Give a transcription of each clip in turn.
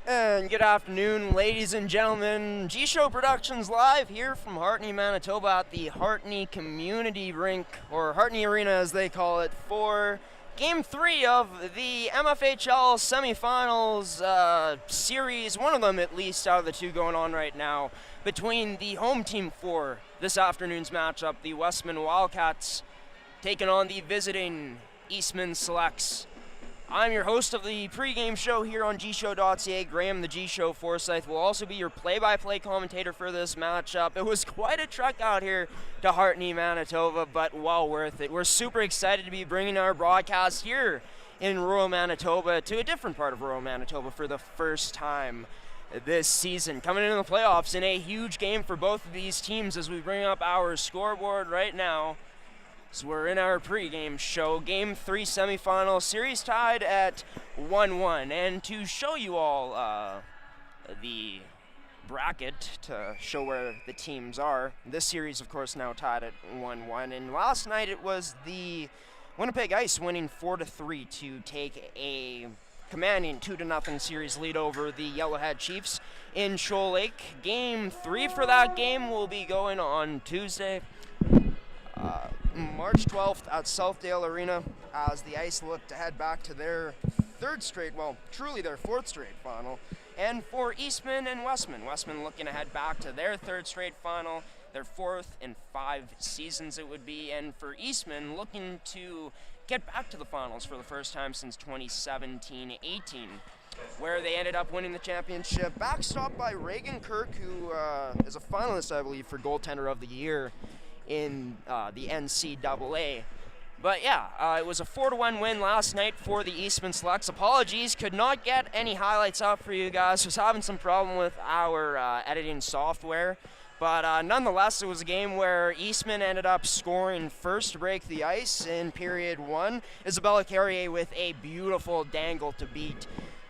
And good afternoon, ladies and gentlemen. G-Show Productions live here from Hartney, Manitoba at the Hartney Community Rink, or Hartney Arena as they call it, for Game 3 of the MFHL Semifinals series, one of them at least out of the two going on right now, between the home team for this afternoon's matchup, the Westman Wildcats, taking on the visiting Eastman Selects. I'm your host of the pregame show here on gshow.ca. Graham, the G-Show Forsyth, will also be your play-by-play commentator for this matchup. It was quite a trek out here to Hartney, Manitoba, but well worth it. We're super excited to be bringing our broadcast here in rural Manitoba to a different part of rural Manitoba for the first time this season. Coming into the playoffs in a huge game for both of these teams as we bring up our scoreboard right now. So we're in our pregame show, Game 3 semifinal, series tied at 1-1. And to show you all the bracket to show where the teams are, this series, of course, now tied at 1-1. And last night it was the Winnipeg Ice winning 4-3 to take a commanding 2-0 series lead over the Yellowhead Chiefs in Shoal Lake. Game 3 for that game will be going on Tuesday, March 12th at Southdale Arena, as the Ice look to head back to their truly their fourth straight final. And for Eastman and Westman looking to head back to their third straight final, their fourth in 5 seasons it would be. And for Eastman, looking to get back to the finals for the first time since 2017-18, where they ended up winning the championship, backstopped by Reagan Kirk, who is a finalist, I believe, for Goaltender of the Year in the NCAA. But yeah, it was a 4-1 win last night for the Eastman Selects. Apologies, could not get any highlights up for you guys. Was having some problem with our editing software. But nonetheless, it was a game where Eastman ended up scoring first to break the ice in period 1. Isabella Carrier with a beautiful dangle to beat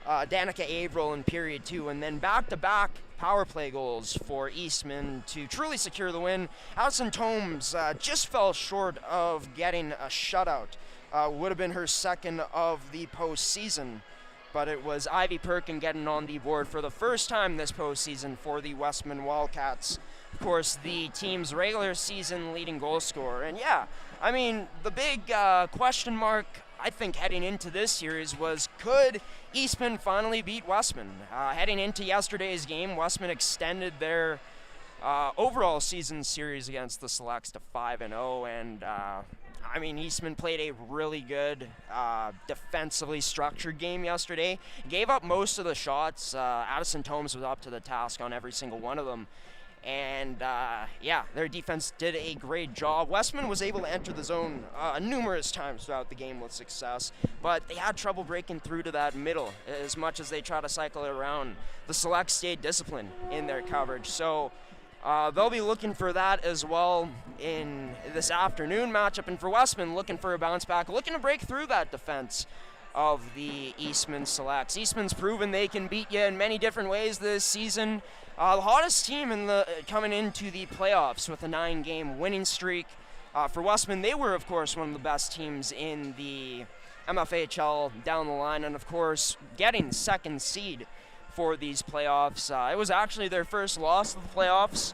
Danica Averill in period 2, and then back-to-back power play goals for Eastman to truly secure the win. Allison Tomes just fell short of getting a shutout. Would have been her second of the postseason, but it was Ivy Perkin getting on the board for the first time this postseason for the Westman Wildcats. Of course, the team's regular season leading goal scorer. And yeah, I mean, the big question mark, I think, heading into this series was, could Eastman finally beat Westman? Heading into yesterday's game, Westman extended their overall season series against the Selects to 5-0, and I mean, Eastman played a really good defensively structured game yesterday. Gave up most of the shots. Addison Tomes was up to the task on every single one of them. And yeah, their defense did a great job. Westman was able to enter the zone numerous times throughout the game with success, but they had trouble breaking through to that middle as much as they try to cycle it around. The Selects stayed disciplined in their coverage, so they'll be looking for that as well in this afternoon matchup. And for Westman, looking for a bounce back, looking to break through that defense of the Eastman Selects. Eastman's proven they can beat you in many different ways this season. The hottest team coming into the playoffs with a 9-game winning streak. For Westman, they were, of course, one of the best teams in the MFHL down the line, and of course, getting second seed for these playoffs. It was actually their first loss of the playoffs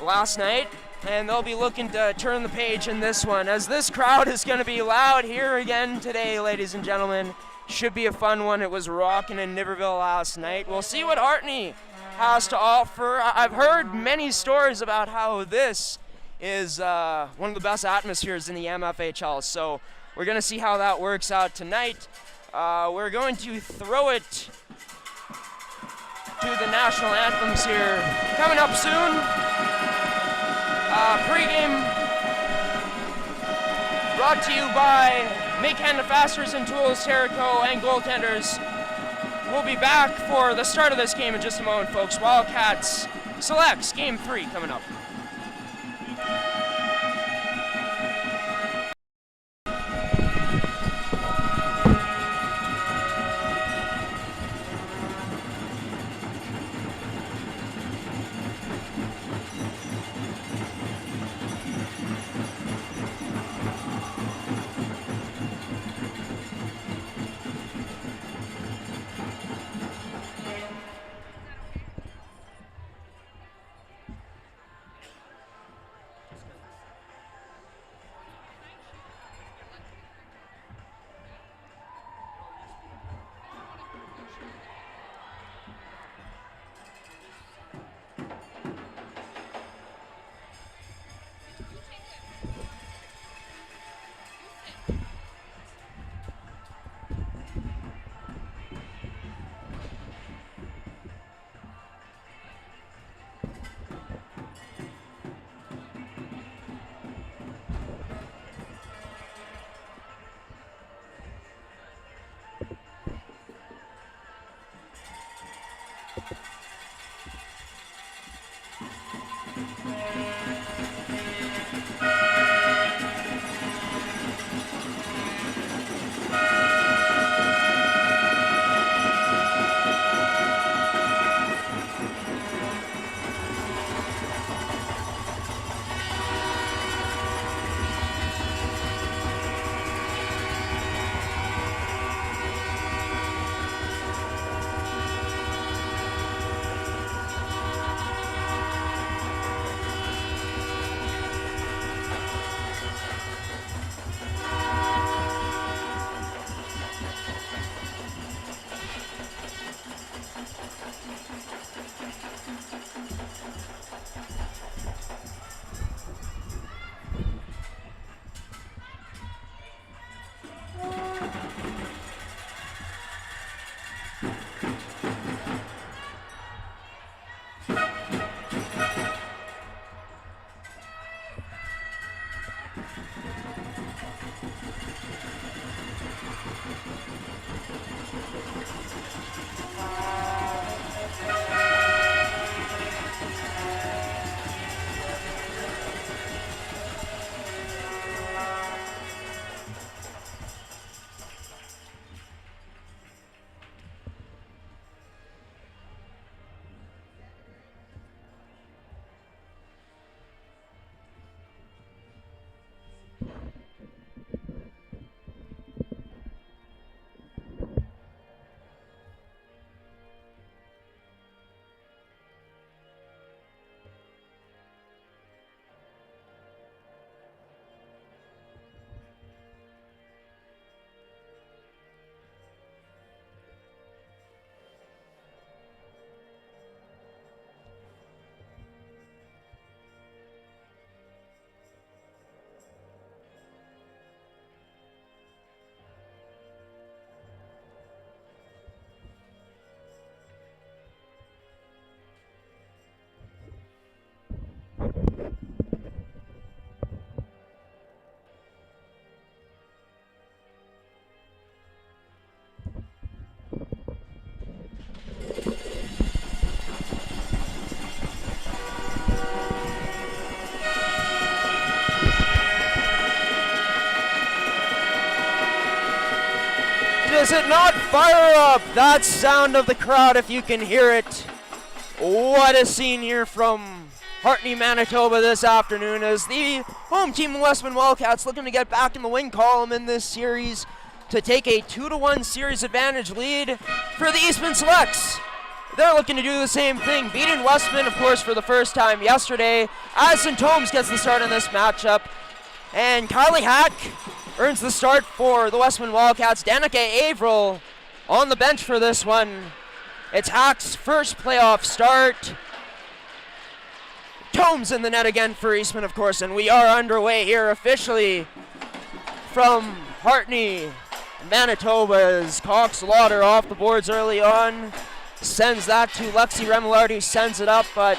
last night, and they'll be looking to turn the page in this one, as this crowd is going to be loud here again today, ladies and gentlemen. Should be a fun one. It was rocking in Niverville last night. We'll see what Hartney has to offer. I've heard many stories about how this is one of the best atmospheres in the MFHL, so we're going to see how that works out tonight. We're going to throw it to the national anthems here. Coming up soon, pregame brought to you by Make Hand Fasteners and Tools, Terrico, and Goaltenders. We'll be back for the start of this game in just a moment, folks. Wildcats Selects Game 3 coming up. Does it not fire up? That sound of the crowd, if you can hear it. What a scene here from Hartney, Manitoba this afternoon as the home team, the Westman Wildcats, looking to get back in the win column in this series to take a 2-1 series advantage lead for the Eastman Selects. They're looking to do the same thing, beating Westman, of course, for the first time yesterday. Addison Tomes gets the start in this matchup, and Kylie Hack earns the start for the Westman Wildcats. Danica Averill on the bench for this one. It's Hack's first playoff start. Tomes in the net again for Eastman, of course, and we are underway here officially from Hartney, Manitoba's Cox Lauder off the boards early on. Sends that to Lexi Remillard, who sends it up, but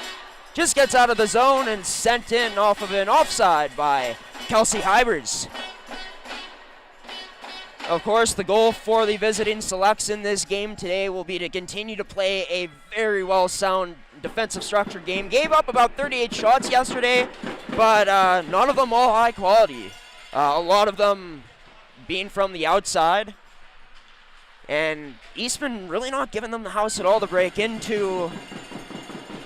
just gets out of the zone and sent in off of an offside by Kelsey Hybers. Of course, the goal for the visiting Selects in this game today will be to continue to play a very well-sound defensive structured game. Gave up about 38 shots yesterday, but none of them all high quality. A lot of them being from the outside. And Eastman really not giving them the house at all to break into.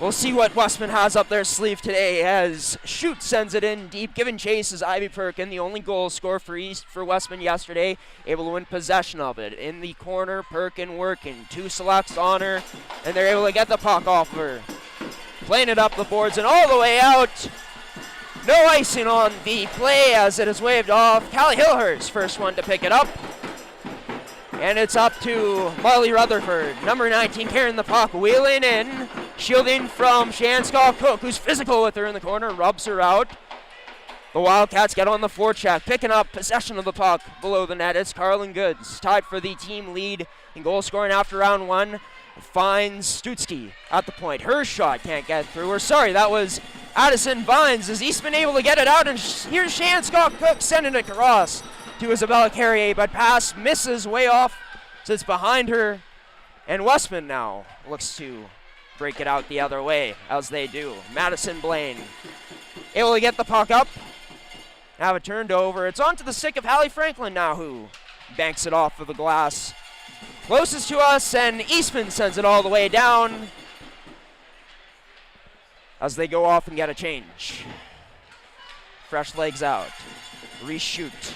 We'll see what Westman has up their sleeve today as Shoot sends it in deep. Giving chase is Ivy Perkin, the only goal scorer for Westman yesterday, able to win possession of it. In the corner, Perkin working, 2 Selects on her, and they're able to get the puck off of her. Playing it up the boards and all the way out. No icing on the play as it is waved off. Callie Hillhurst, first one to pick it up. And it's up to Marley Rutherford, number 19, carrying the puck, wheeling in, shielding from Shanskaw Cook, who's physical with her in the corner, rubs her out. The Wildcats get on the forecheck, picking up possession of the puck below the net. It's Carlin Goods, tied for the team lead in goal scoring after round 1. Finds Stutzky at the point. Her shot can't get through her. Sorry, that was Addison Vines. Is Eastman able to get it out? And here's Shanskaw Cook sending it across to Isabella Carrier, but pass misses way off, so it's behind her. And Westman now looks to break it out the other way, as they do. Madison Blaine able to get the puck up, have it turned over. It's on to the stick of Hallie Franklin now, who banks it off of the glass. Closest to us, and Eastman sends it all the way down as they go off and get a change. Fresh legs out. Reshoot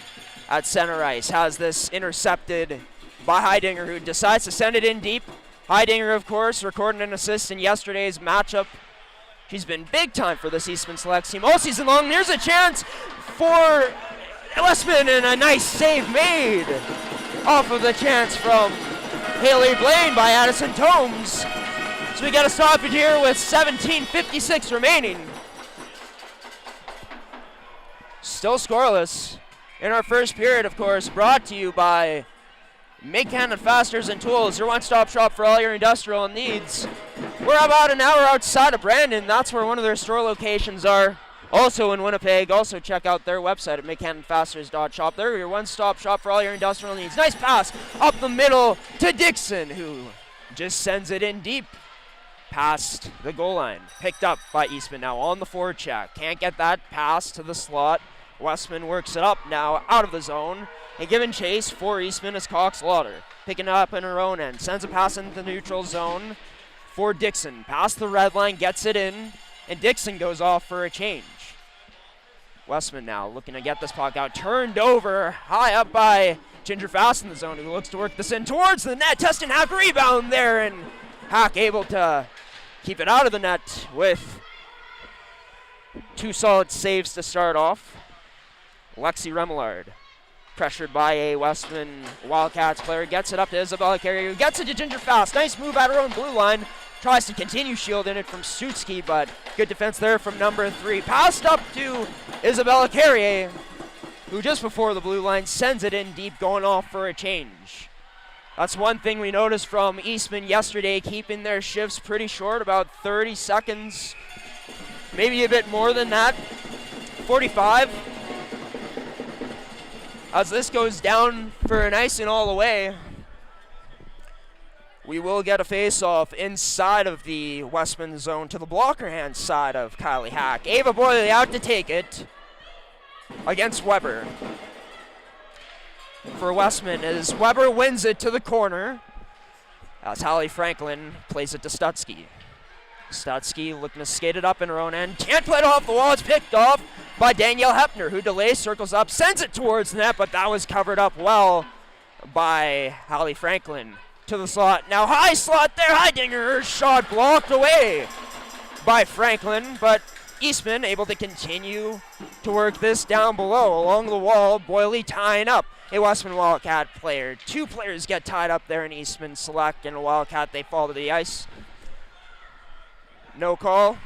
at center ice. Has this intercepted by Heidinger, who decides to send it in deep. Heidinger, of course, recording an assist in yesterday's matchup. She's been big time for this Eastman Selects team all season long. There's a chance for Westman, and a nice save made off of the chance from Haley Blaine by Addison Tomes. So we got a stoppage here with 17:56 remaining. Still scoreless in our first period, of course, brought to you by Make Cannon Fasteners and Tools, your one-stop shop for all your industrial needs. We're about an hour outside of Brandon. That's where one of their store locations are. Also in Winnipeg. Also check out their website at makecannonfasteners.shop. They're your one-stop shop for all your industrial needs. Nice pass up the middle to Dixon, who just sends it in deep past the goal line. Picked up by Eastman now on the forward check. Can't get that pass to the slot. Westman works it up now out of the zone. And given chase for Eastman is Cox Lauder. Picking it up in her own end. Sends a pass into the neutral zone for Dixon. Past the red line, gets it in. And Dixon goes off for a change. Westman now looking to get this puck out. Turned over high up by Ginger Fast in the zone, who looks to work this in towards the net. Teston Hack rebound there, and Hack able to keep it out of the net with 2 solid saves to start off. Lexi Remillard, pressured by a Westman Wildcats player, gets it up to Isabella Carrier, who gets it to Ginger Fast. Nice move at her own blue line. Tries to continue shielding it from Sutsky, but good defense there from number 3. Passed up to Isabella Carrier, who just before the blue line sends it in deep, going off for a change. That's one thing we noticed from Eastman yesterday, keeping their shifts pretty short, about 30 seconds, maybe a bit more than that, 45. As this goes down for an icing all the way, we will get a face-off inside of the Westman zone to the blocker hand side of Kylie Hack. Ava Boyley out to take it against Weber. For Westman as Weber wins it to the corner, as Hallie Franklin plays it to Stutsky. Stutsky looking to skate it up in her own end. Can't play it off the wall. It's picked off by Danielle Hepner, who delays, circles up, sends it towards the net, but that was covered up well by Hallie Franklin. To the slot. Now high slot there. Heidinger, shot blocked away by Franklin, but Eastman able to continue to work this down below along the wall. Boyley tying up a Westman Wildcat player. 2 players get tied up there in Eastman Select, and a Wildcat, they fall to the ice. No call.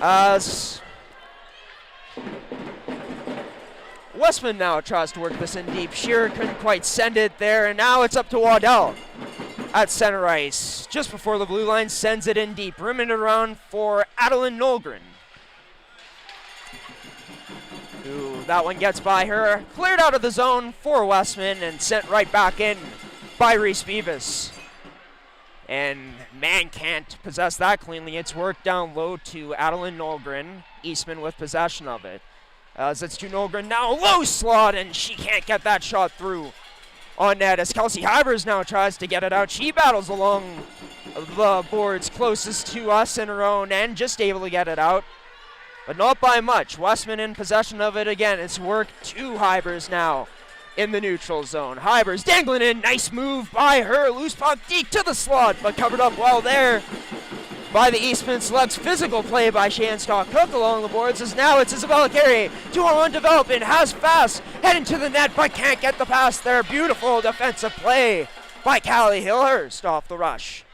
As Westman now tries to work this in deep. Shearer couldn't quite send it there, and now it's up to Waddell at center ice. Just before the blue line, sends it in deep. Rimming it around for Adeline Nolgren. Ooh, that one gets by her. Cleared out of the zone for Westman and sent right back in by Reese Beavis. And man can't possess that cleanly. It's worked down low to Adeline Nolgren. Eastman with possession of it. As it's to Nolgren now, low slot, and she can't get that shot through on net as Kelsey Hivers now tries to get it out. She battles along the boards closest to us in her own end, just able to get it out, but not by much. Westman in possession of it again. It's worked to Hivers now in the neutral zone. Hivers dangling in, nice move by her. Loose puck deep to the slot, but covered up well there by the Eastman Selects. Physical play by Shan Stock-Cook along the boards, as now it's Isabella Carey. 2-on-1 development, has Fast heading to the net, but can't get the pass there. Beautiful defensive play by Callie Hillhurst off the rush.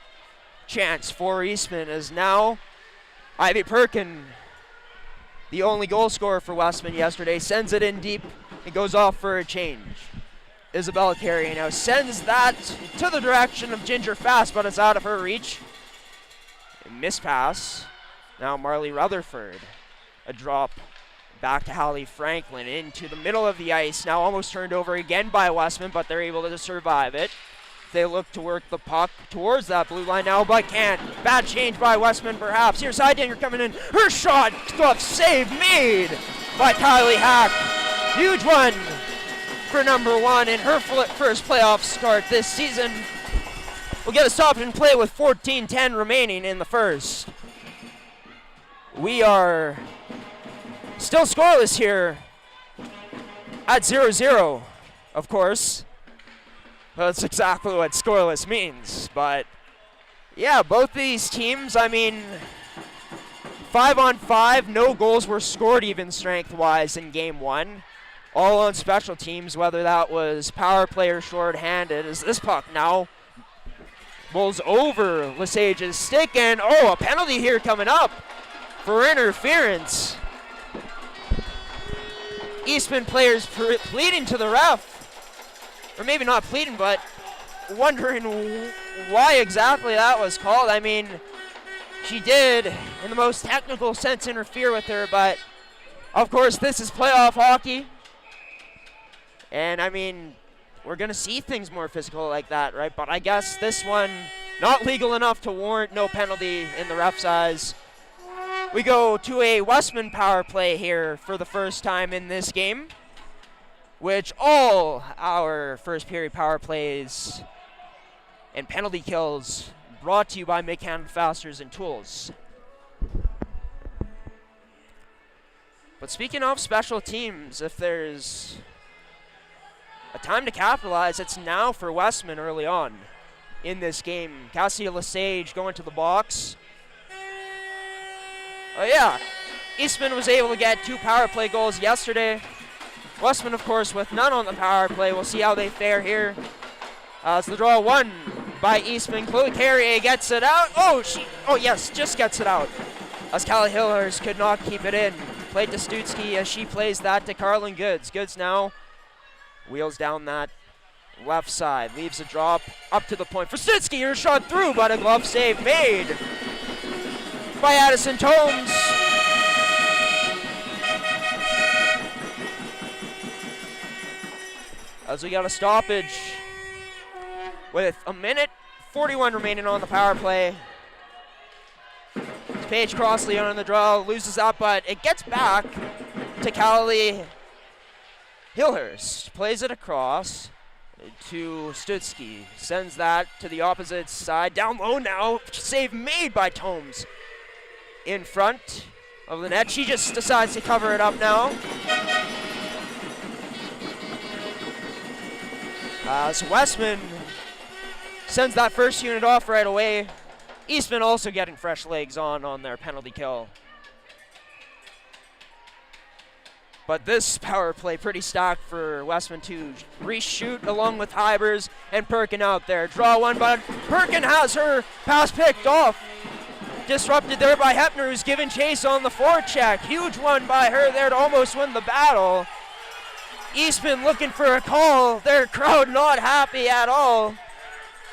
Chance for Eastman is now Ivy Perkin, the only goal scorer for Westman yesterday, sends it in deep. It goes off for a change. Isabella Carey now sends that to the direction of Ginger Fast, but it's out of her reach. Miss pass. Now Marley Rutherford. A drop back to Hallie Franklin into the middle of the ice. Now almost turned over again by Westman, but they're able to survive it. They look to work the puck towards that blue line now, but can't. Bad change by Westman, perhaps. Here's Heidinger coming in. Her shot, glove save made by Kylie Hack. Huge one for number 1 in her first playoff start this season. We'll get a stop and play with 14:10 remaining in the first. We are still scoreless here at 0-0, of course. That's exactly what scoreless means. But yeah, both these teams, I mean, 5-on-5, no goals were scored even strength-wise in game 1. All on special teams, whether that was power play or short-handed. As this puck now rolls over Lesage's stick, and a penalty here coming up for interference. Eastman players pleading to the ref. Or maybe not pleading, but wondering why exactly that was called. I mean, she did, in the most technical sense, interfere with her, but of course this is playoff hockey. And I mean, we're going to see things more physical like that, right? But I guess this one, not legal enough to warrant no penalty in the ref's eyes. We go to a Westman power play here for the first time in this game, which all our first period power plays and penalty kills brought to you by Mechanical Fasteners and Tools. But speaking of special teams, if there's a time to capitalize, it's now for Westman early on in this game. Cassia Lesage going to the box. Eastman was able to get 2 power play goals yesterday. Westman, of course, with none on the power play. We'll see how they fare here. It's the draw 1 by Eastman. Chloe Carrier gets it out. Just gets it out. As Callie Hillers could not keep it in. Played to Stutzky as she plays that to Carlin Goods. Goods now wheels down that left side. Leaves a drop up to the point for Stutzky. Her shot through, but a glove save made by Addison Tomes. As we got a stoppage with 1:41 remaining on the power play. It's Paige Crossley on the draw, loses that, but it gets back to Callie Hillhurst. Plays it across to Stutzky. Sends that to the opposite side. Down low now. Save made by Tomes. In front of the net. She just decides to cover it up now. As Westman sends that first unit off right away. Eastman also getting fresh legs on their penalty kill. But this power play pretty stacked for Westman to reshoot along with Hybers and Perkin out there. Draw 1, but Perkin has her pass picked off. Disrupted there by Hepner, who's given chase on the forecheck. Huge one by her there to almost win the battle. Eastman looking for a call. Their crowd not happy at all.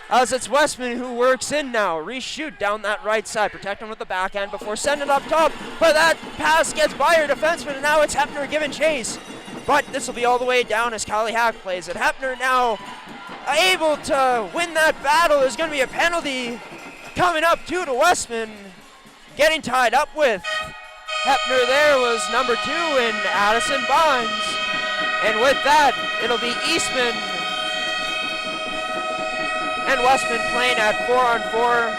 As it's Westman who works in now. Reshoot down that right side. Protect him with the backhand before sending it up top. But that pass gets by her defenseman, and now it's Hepner giving chase. But this will be all the way down as Callie Hack plays it. Hepner now able to win that battle. There's going to be a penalty coming up too to Westman. Getting tied up with Hepner there was number 2 in Addison Bonds. And with that, it'll be Eastman and Westman playing at 4-on-4.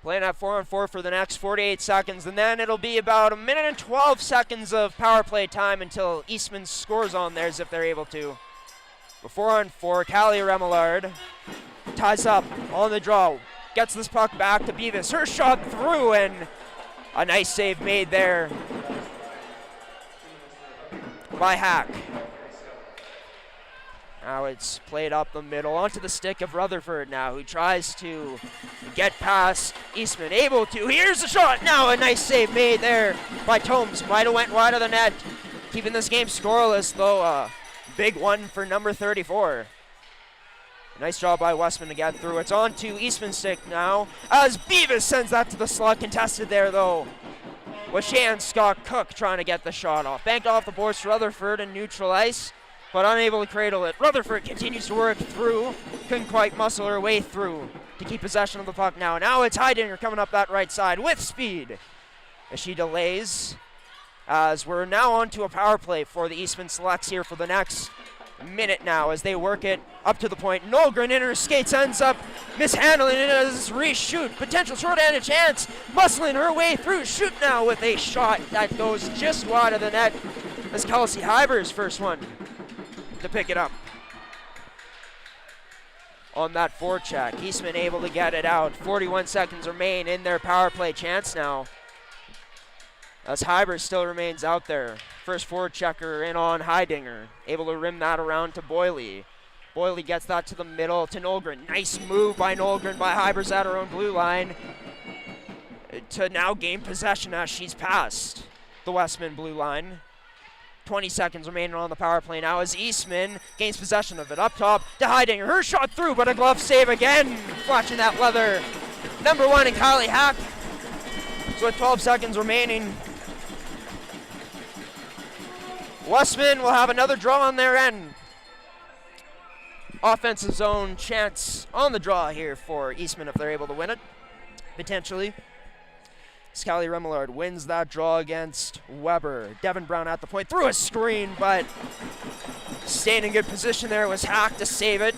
Playing at 4-on-4 for the next 48 seconds, and then it'll be about 1:12 seconds of power play time until Eastman scores on theirs if they're able to. But 4-on-4, Callie Remillard ties up on the draw, gets this puck back to Beavis. Her shot through, and a nice save made there by Hack. Now it's played up the middle onto the stick of Rutherford now, who tries to get past Eastman. Able to. Here's the shot. Now a nice save made there by Tomes. Might have went wide of the net. Keeping this game scoreless, though. A big one for number 34. Nice job by Westman to get through. It's on to Eastman's stick now as Beavis sends that to the slot. Contested there, though, was Shan Scott Cook trying to get the shot off. Banked off the boards for Rutherford in neutral ice, but unable to cradle it. Rutherford continues to work through. Couldn't quite muscle her way through to keep possession of the puck now. Now it's Heidinger coming up that right side with speed as she delays. As we're now on to a power play for the Eastman Selects here for the next minute now as they work it up to the point. Nolgren in her skates ends up mishandling it as reshoot. Potential short-handed chance. Muscling her way through. Shoot now with a shot that goes just wide of the net. As Kelsey Hyber's first one to pick it up. On that forecheck, Eastman able to get it out. 41 seconds remain in their power play chance now. As Hyber still remains out there. First forward checker in on Heidinger. Able to rim that around to Boyle. Boyle gets that to the middle to Nolgren. Nice move by Nolgren by Hyber's at her own blue line. To now gain possession as she's passed the Westman blue line. 20 seconds remaining on the power play now as Eastman gains possession of it. Up top to Heidinger. Her shot through, but a glove save again. Flashing that leather. Number 1 in Kylie Hack. So with 12 seconds remaining, Westman will have another draw on their end. Offensive zone chance on the draw here for Eastman if they're able to win it, potentially. Scally Remillard wins that draw against Weber. Devin Brown at the point through a screen, but staying in good position there was Hack to save it.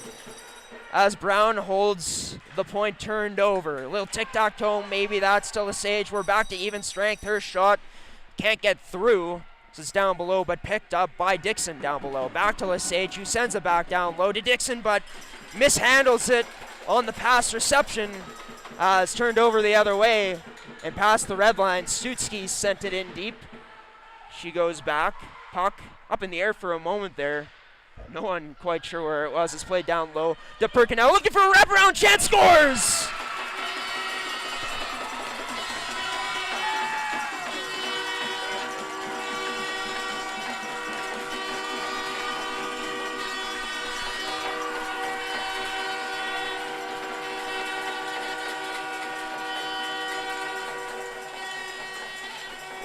As Brown holds the point turned over. A little tic-tac-toe, maybe that's still a Sage. We're back to even strength. Her shot can't get through. It's down below, but picked up by Dixon down below. Back to Lesage, who sends it back down low to Dixon, but mishandles it on the pass reception. It's turned over the other way and past the red line. Sutsky sent it in deep. She goes back. Puck up in the air for a moment there. No one quite sure where it was. It's played down low to Perkinel, looking for a wraparound chance, scores!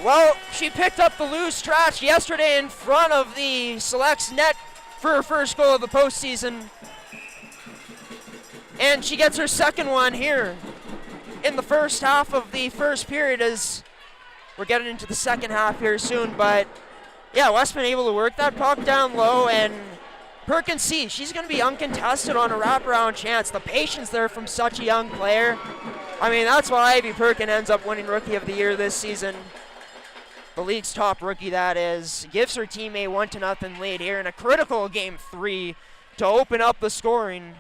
Well, she picked up the loose trash yesterday in front of the Selects net for her first goal of the postseason. And she gets her second one here in the first half of the first period as we're getting into the second half here soon. But yeah, Westman able to work that puck down low, and Perkins sees she's going to be uncontested on a wraparound chance. The patience there from such a young player. I mean, that's why Ivy Perkin ends up winning Rookie of the Year this season. The league's top rookie, that is. Gives her team a 1-0 lead here in a critical Game 3 to open up the scoring.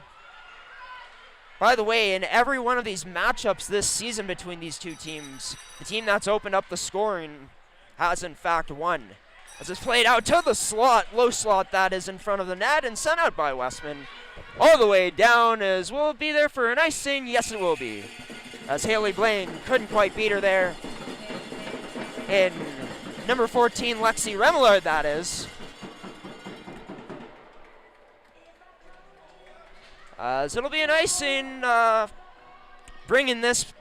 By the way, in every one of these matchups this season between these two teams, the team that's opened up the scoring has in fact won. As it's played out to the slot, low slot that is in front of the net, and sent out by Westman. All the way down, as will it be there for an icing? Yes, it will be. As Haley Blaine couldn't quite beat her there. In number 14, Lexi Remillard, that is. As it'll be an icing, bringing this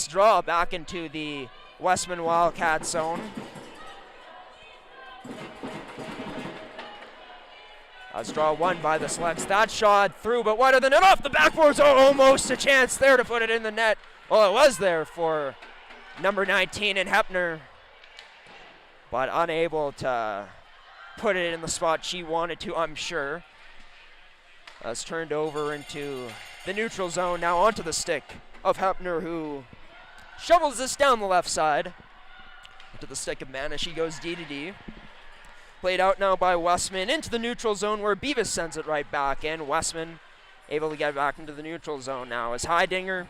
draw back into the Westman Wildcat zone. As draw one by the Selects. That shot through, but wider than it off the backboards. Oh, almost a chance there to put it in the net. Well, it was there for number 19 in Hepner, but unable to put it in the spot she wanted to, I'm sure. It's turned over into the neutral zone, now onto the stick of Hepner, who shovels this down the left side. To the stick of Manna, she goes D to D. Played out now by Westman into the neutral zone where Beavis sends it right back in. Westman able to get back into the neutral zone now as Heidinger.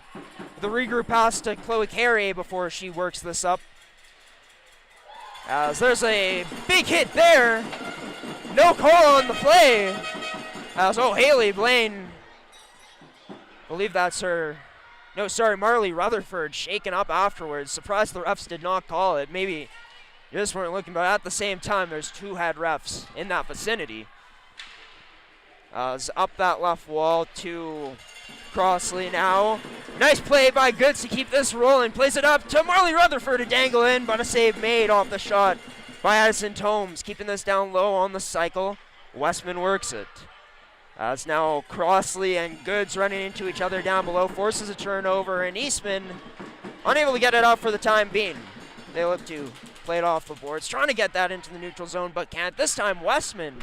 The regroup pass to Chloe Carey before she works this up. As there's a big hit there. No call on the play. As, Haley Blaine. Believe that's her. No, sorry, Marley Rutherford shaken up afterwards. Surprised the refs did not call it. Maybe you just weren't looking, but at the same time, there's two head refs in that vicinity. Up that left wall to Crossley now. Nice play by Goods to keep this rolling. Plays it up to Marley Rutherford to dangle in, but a save made off the shot by Addison Tomes. Keeping this down low on the cycle. Westman works it. As now Crossley and Goods running into each other down below. Forces a turnover, and Eastman unable to get it up for the time being. They look to play it off the boards. Trying to get that into the neutral zone, but can't. This time Westman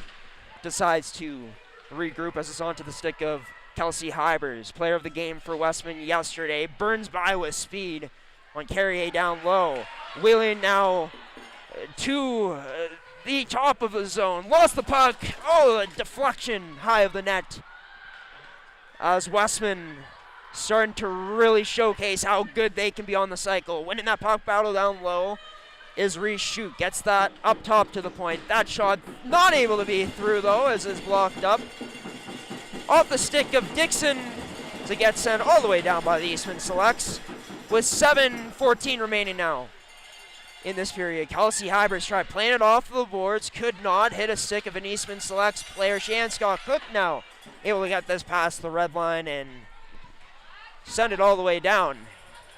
decides to regroup as it's onto the stick of Kelsey Hybers, player of the game for Westman yesterday. Burns by with speed on Carrier down low. Wheeling now to the top of the zone. Lost the puck. Oh, a deflection high of the net. As Westman starting to really showcase how good they can be on the cycle. Winning that puck battle down low is Reese Shute. Gets that up top to the point. That shot not able to be through though, as is blocked up. Off the stick of Dixon to get sent all the way down by the Eastman Selects with 7:14 remaining now in this period. Kelsey Hybers tried playing it off the boards, could not hit a stick of an Eastman Selects player. Shan Scott Cook now able to get this past the red line and send it all the way down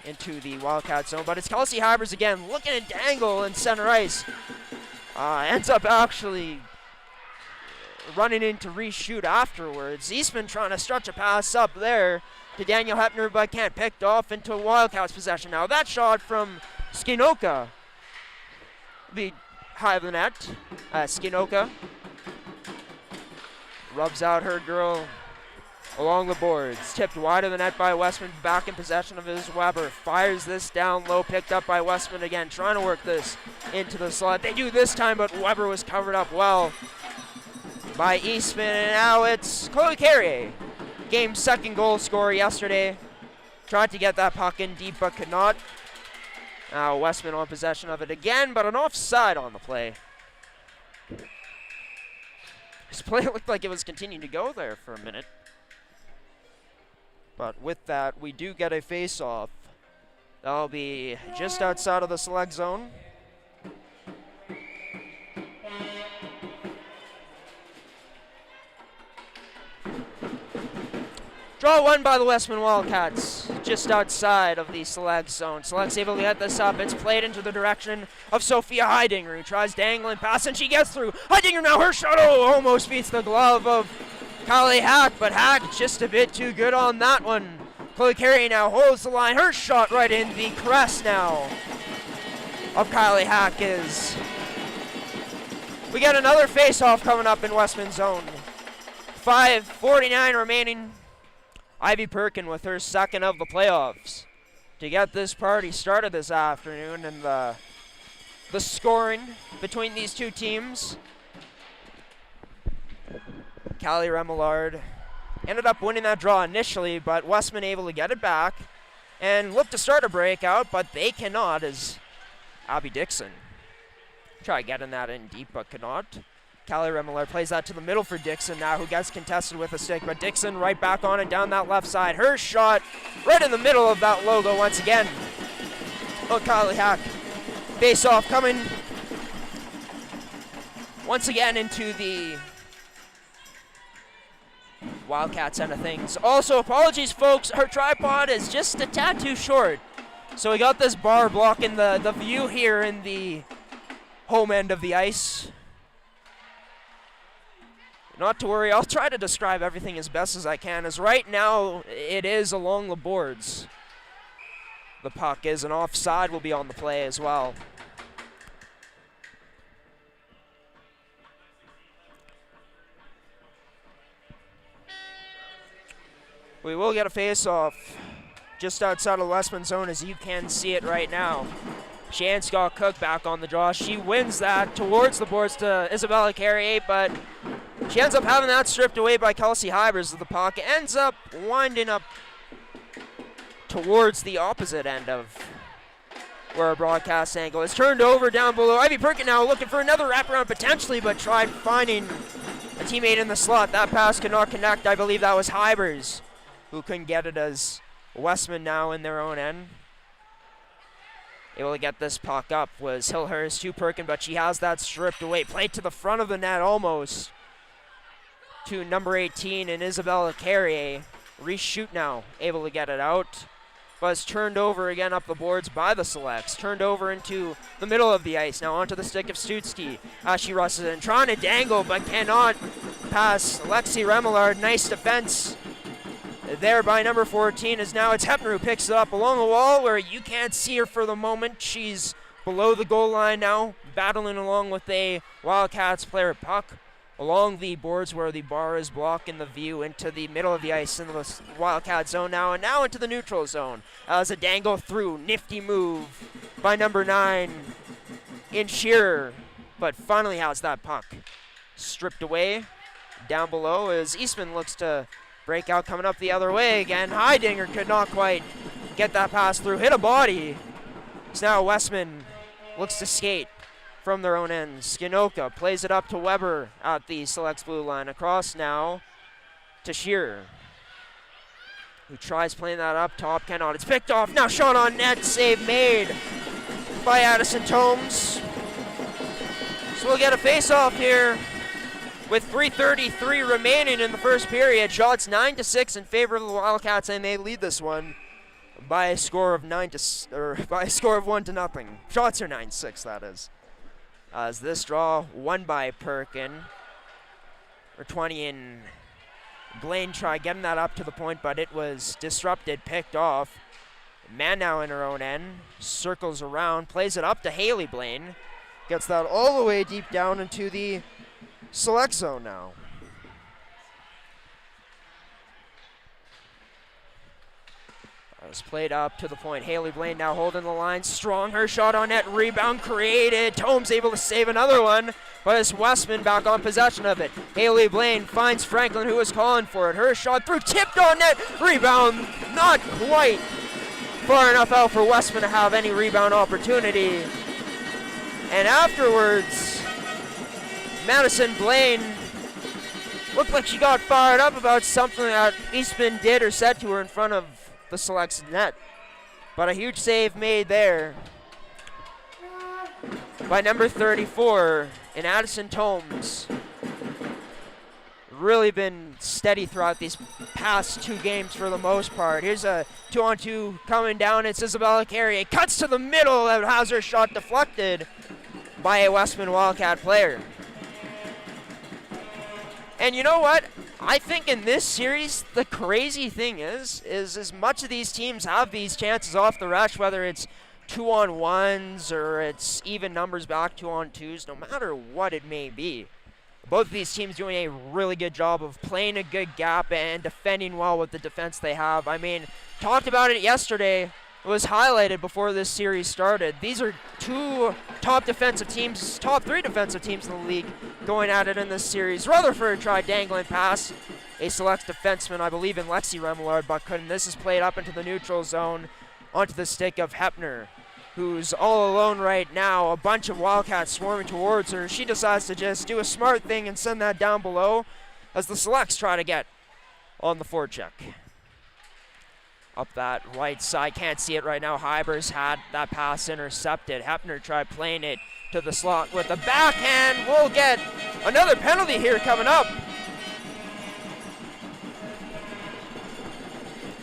into the Wildcat zone. But it's Kelsey Hybers again looking at dangle in center ice. Ends up actually running into reshoot afterwards. Eastman trying to stretch a pass up there to Daniel Hepner, but can't. Picked off into Wildcats possession now. That shot from Skinoka be high of the net. Skinoka rubs out her girl along the boards. Tipped wide of the net by Westman. Back in possession of his Weber. Fires this down low. Picked up by Westman again. Trying to work this into the slot. They do this time, but Weber was covered up well by Eastman. And now it's Chloe Carrier. Game's second goal scorer yesterday. Tried to get that puck in deep, but could not. Now Westman on possession of it again, but an offside on the play. This play looked like it was continuing to go there for a minute. But with that, we do get a face-off. That'll be just outside of the select zone. Draw one by the Westman Wildcats, just outside of the select zone. Select's able to get this up. It's played into the direction of Sophia Heidinger, who tries dangling pass, and she gets through. Heidinger now, her shot almost beats the glove of Kylie Hack, but Hack just a bit too good on that one. Chloe Carey now holds the line. Her shot right in the crest now of Kylie Hack is. We got another face-off coming up in Westman zone. 5:49 remaining. Ivy Perkin with her second of the playoffs to get this party started this afternoon, and the scoring between these two teams. Callie Remillard ended up winning that draw initially, but Westman able to get it back and look to start a breakout, but they cannot, as Abby Dixon try getting that in deep, but cannot. Callie Remillard plays that to the middle for Dixon now, who gets contested with a stick, but Dixon right back on it down that left side. Her shot right in the middle of that logo once again. Oh, Kylie Hack. Face off coming once again into the Wildcats end of things. Also, apologies, folks. Her tripod is just a tad too short. So we got this bar blocking the view here in the home end of the ice. Not to worry, I'll try to describe everything as best as I can, as right now it is along the boards. The puck is, and offside will be on the play as well. We will get a face-off just outside of the Westman zone, as you can see it right now. Shan Scott Cook back on the draw. She wins that towards the boards to Isabella Carrier, but she ends up having that stripped away by Kelsey Hybers. The puck ends up winding up towards the opposite end of where our broadcast angle is. Turned over down below. Ivy Perkin now looking for another wraparound potentially, but tried finding a teammate in the slot. That pass could not connect. I believe that was Hybers who couldn't get it, as Westman now in their own end. Able to get this puck up was Hillhurst to Perkin, but she has that stripped away. Played to the front of the net almost to number 18 and Isabella Carrier Reshoot now, able to get it out. But it's turned over again up the boards by the Selects. Turned over into the middle of the ice. Now onto the stick of Stutzky. She rushes in, trying to dangle, but cannot pass Lexi Remillard. Nice defense there by number 14, as now it's Hepner who picks it up along the wall where you can't see her for the moment. She's below the goal line now, battling along with a Wildcats player puck along the boards where the bar is blocking the view into the middle of the ice into the Wildcat zone now, and now into the neutral zone as a dangle through. Nifty move by number 9 in Shearer, but finally has that puck stripped away. Down below as Eastman looks to break out, coming up the other way again. Heidinger could not quite get that pass through, hit a body. So now Westman looks to skate from their own end. Skinoka plays it up to Weber at the Selects blue line. Across now to Shearer, who tries playing that up top, cannot. It's picked off, now shot on net, save made by Addison Tomes. So we'll get a face-off here with 3:33 remaining in the first period. Shots 9-6 in favor of the Wildcats, and they lead this one by a score of 1-0. Shots are 9-6, that is. As this draw won by Perkin. For 20 in Blaine tried getting that up to the point, but it was disrupted, picked off. Man now in her own end, circles around, plays it up to Haley Blaine. Gets that all the way deep down into the Select zone now. It's played up to the point. Haley Blaine now holding the line. Strong, her shot on net. Rebound created. Tomes able to save another one, but it's Westman back on possession of it. Haley Blaine finds Franklin, who was calling for it. Her shot through, tipped on net. Rebound not quite far enough out for Westman to have any rebound opportunity. And afterwards, Madison Blaine looked like she got fired up about something that Eastman did or said to her in front of the Selects net. But a huge save made there by number 34 in Addison Tomes. Really been steady throughout these past 2 games for the most part. Here's a 2-on-2 coming down. It's Isabella Carey. It cuts to the middle and has her shot deflected by a Westman Wildcat player. And you know what? I think in this series, the crazy thing is as much of these teams have these chances off the rush, whether it's 2-on-1s or it's even numbers back 2-on-2s, no matter what it may be. Both of these teams doing a really good job of playing a good gap and defending well with the defense they have. I mean, talked about it yesterday. It was highlighted before this series started. These are 2 top defensive teams, top 3 defensive teams in the league going at it in this series. Rutherford tried dangling past a Select defenseman, I believe in Lexi Remillard, but couldn't. This is played up into the neutral zone onto the stick of Hepner, who's all alone right now. A bunch of Wildcats swarming towards her. She decides to just do a smart thing and send that down below as the Selects try to get on the forecheck. Up that right side, can't see it right now. Hybers had that pass intercepted. Hepner tried playing it to the slot with the backhand. We'll get another penalty here coming up.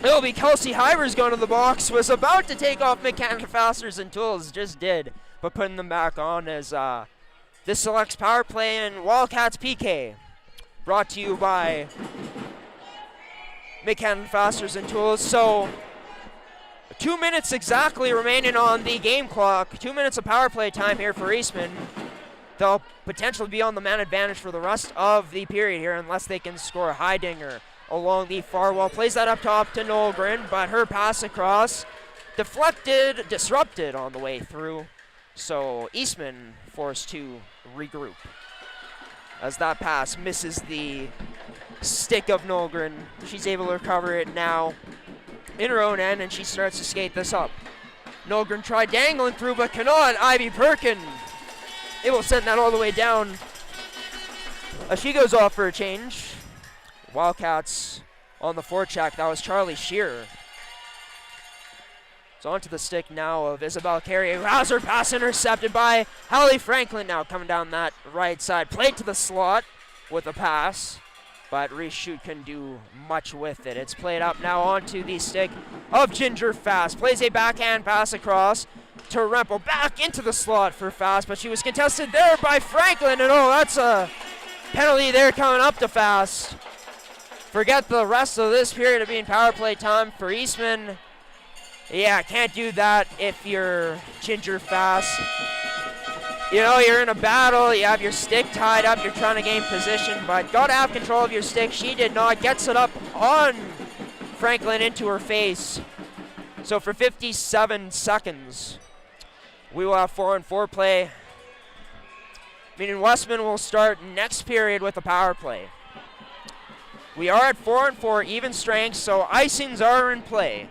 It'll be Kelsey Hybers going to the box. Was about to take off mechanical fasteners and tools, just did, but putting them back on as this Selects power play and Wildcats PK. Brought to you by mechanical fasteners and tools. So 2 minutes exactly remaining on the game clock. 2 minutes of power play time here for Eastman. They'll potentially be on the man advantage for the rest of the period here unless they can score. Heidinger along the far wall. Plays that up top to Nolgren, but her pass across deflected, disrupted on the way through. So Eastman forced to regroup as that pass misses the stick of Nolgren. She's able to recover it now in her own end, and she starts to skate this up. Nolgren tried dangling through, but cannot. Ivy Perkin able to send that all the way down as she goes off for a change. Wildcats on the forecheck. That was Charlie Shearer. So onto the stick now of Isabel Carey, who has her pass intercepted by Hallie Franklin now coming down that right side. Played to the slot with a pass. but Reshoot couldn't do much with it. It's played up now onto the stick of Ginger Fast. Plays a backhand pass across to Rempel. Back into the slot for Fast, but she was contested there by Franklin, and oh, that's a penalty there coming up to Fast. Forget the rest of this period of being power play time for Eastman. Yeah, can't do that if you're Ginger Fast. You know, you're in a battle, you have your stick tied up, you're trying to gain position, but gotta have control of your stick. She did not. Gets it up on Franklin into her face. So for 57 seconds, we will have 4-on-4 play. Meaning Westman will start next period with a power play. We are at 4-on-4 even strength, so icings are in play.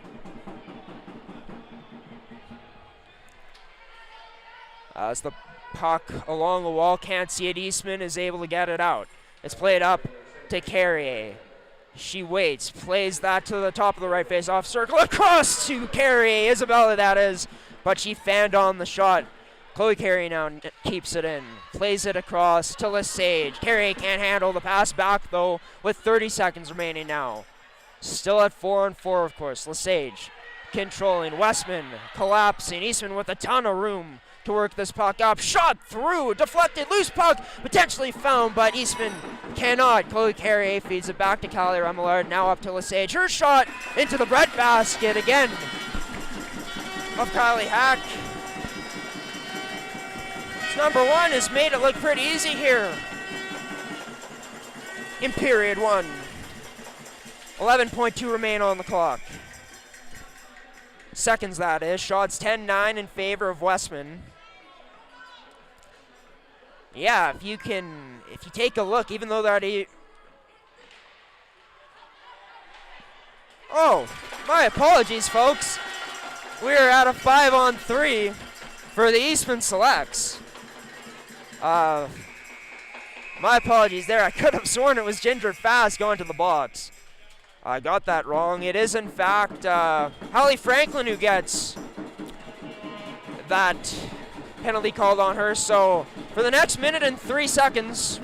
As the puck along the wall, can't see it. Eastman is able to get it out. It's played up to Carrier. She waits, plays that to the top of the right face-off circle, across to Carrier, Isabella that is, but she fanned on the shot. Chloe Carrier now keeps it in, plays it across to Lesage. Carrier can't handle the pass back though, with 30 seconds remaining now. Still at 4-on-4, of course. Lesage controlling, Westman collapsing, Eastman with a ton of room to work this puck up. Shot through, deflected, loose puck, potentially found, but Eastman cannot. Chloe Carrier feeds it back to Callie Remillard, now up to Lesage. Her shot into the breadbasket again of Kylie Hack. Number one has made it look pretty easy here in period one. 11.2 remain on the clock. Seconds, that is. Shots 10-9 in favor of Westman. Yeah, if you take a look, even though that oh, my apologies, folks. We're at a 5-on-3 for the Eastman Selects. My apologies there. I could have sworn it was Ginger Fast going to the box. I got that wrong. It is, in fact, Hallie Franklin who gets that penalty called on her. So for the next minute and 3 seconds,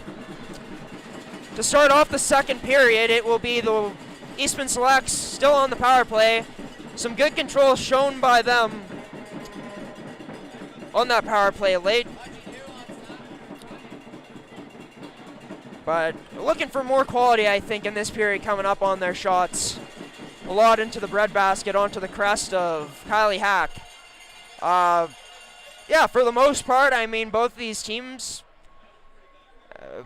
to start off the second period, it will be the Eastman Selects still on the power play. Some good control shown by them on that power play late. But looking for more quality, I think, in this period coming up on their shots. A lot into the breadbasket, onto the crest of Kylie Hack. Yeah, for the most part, I mean, both these teams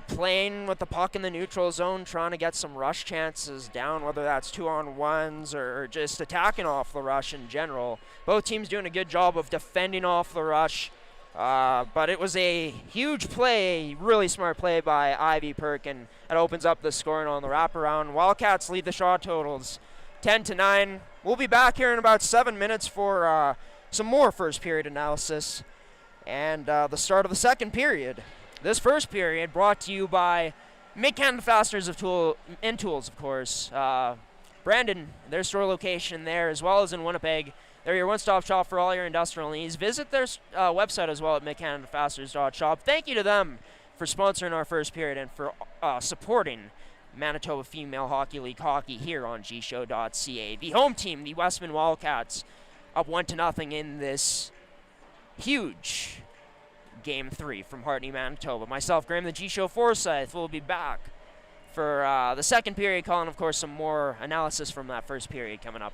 playing with the puck in the neutral zone, trying to get some rush chances down, whether that's 2-on-1s or just attacking off the rush in general. Both teams doing a good job of defending off the rush. But it was a huge play, really smart play by Ivy Perkin. It opens up the scoring on the wraparound. Wildcats lead the shot totals 10-9. We'll be back here in about 7 minutes for some more first period analysis and the start of the second period. This first period brought to you by Mid-Canada Fasteners of Tools, of course. Brandon, their store location there, as well as in Winnipeg. They're your one-stop shop for all your industrial needs. Visit their website as well at midcanadafasteners.shop. Thank you to them for sponsoring our first period and for supporting Manitoba Female Hockey League hockey here on gshow.ca. The home team, the Westman Wildcats, up 1-0 in this huge Game 3 from Hartney, Manitoba. Myself, Graham, the G-Show Forsyth, will be back for the second period, calling, of course, some more analysis from that first period coming up.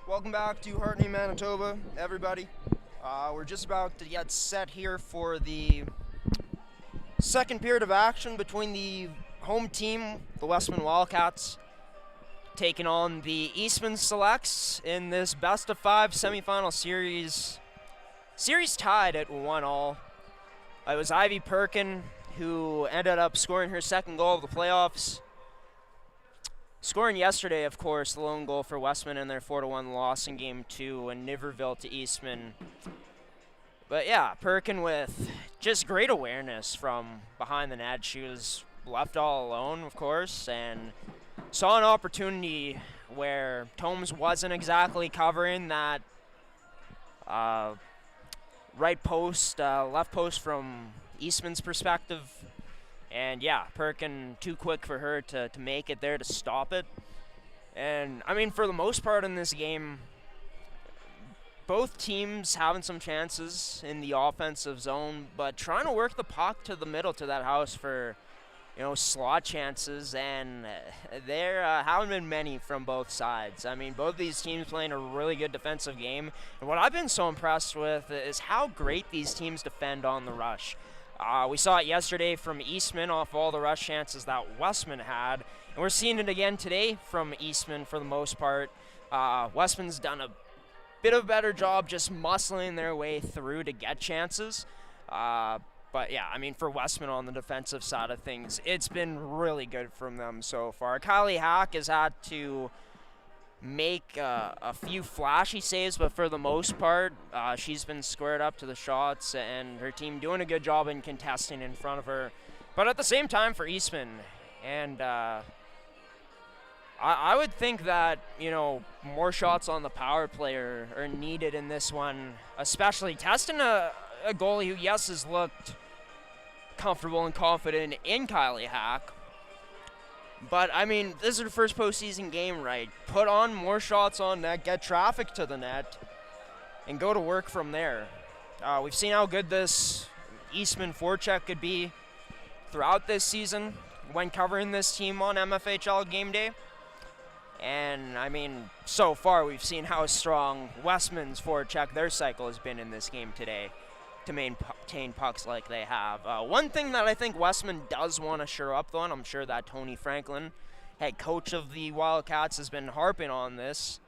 Welcome back to Hartney, Manitoba, everybody. We're just about to get set here for the second period of action between the home team, the Westman Wildcats, taking on the Eastman Selects in this best-of-5 semifinal series. Series tied at 1-1. It was Ivy Perkin who ended up scoring her second goal of the playoffs. Scoring yesterday, of course, the lone goal for Westman in their 4-1 loss in Game 2 in Niverville to Eastman. But yeah, Perkin with just great awareness from behind the net. She was left all alone, of course, and saw an opportunity where Tomes wasn't exactly covering that right post, left post from Eastman's perspective. And yeah, Perkin too quick for her to make it there to stop it. And I mean, for the most part in this game, both teams having some chances in the offensive zone, but trying to work the puck to the middle to that house for, slot chances, and there haven't been many from both sides. I mean, both these teams playing a really good defensive game, and what I've been so impressed with is how great these teams defend on the rush. We saw it yesterday from Eastman off all the rush chances that Westman had, and we're seeing it again today from Eastman for the most part. Westman's done a bit of a better job just muscling their way through to get chances. But yeah, I mean, for Westman on the defensive side of things, it's been really good from them so far. Kylie Hack has had to make a few flashy saves, but for the most part, she's been squared up to the shots, and her team doing a good job in contesting in front of her. But at the same time for Eastman, and I would think that, more shots on the power play are needed in this one, especially testing a goalie who, yes, has looked comfortable and confident in Kylie Hack. But, I mean, this is her first postseason game, right? Put on more shots on net, get traffic to the net, and go to work from there. We've seen how good this Eastman forecheck could be throughout this season when covering this team on MFHL game day. And, I mean, so far we've seen how strong Westman's forecheck, their cycle, has been in this game today to maintain pucks like they have. One thing that I think Westman does want to shore up, though, and I'm sure that Tony Franklin, head coach of the Wildcats, has been harping on this.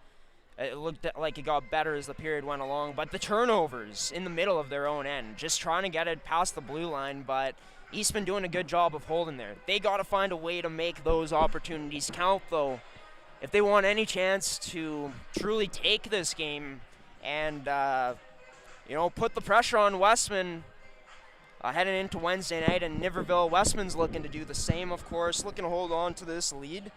It looked like it got better as the period went along, but the turnovers in the middle of their own end, just trying to get it past the blue line, but Eastman doing a good job of holding there. They got to find a way to make those opportunities count, though, if they want any chance to truly take this game and put the pressure on Westman heading into Wednesday night in Niverville. Westman's looking to do the same, of course, looking to hold on to this lead.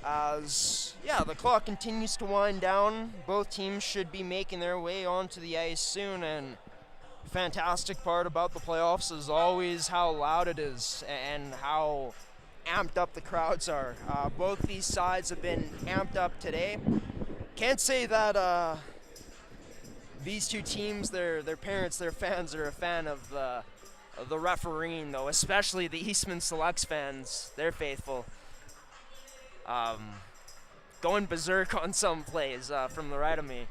As, the clock continues to wind down. Both teams should be making their way onto the ice soon, and the fantastic part about the playoffs is always how loud it is and how amped up the crowds are. Both these sides have been amped up today. Can't say that these two teams, their parents, their fans are a fan of the refereeing, though, especially the Eastman Selects fans. They're faithful. Going berserk on some plays from the right of me,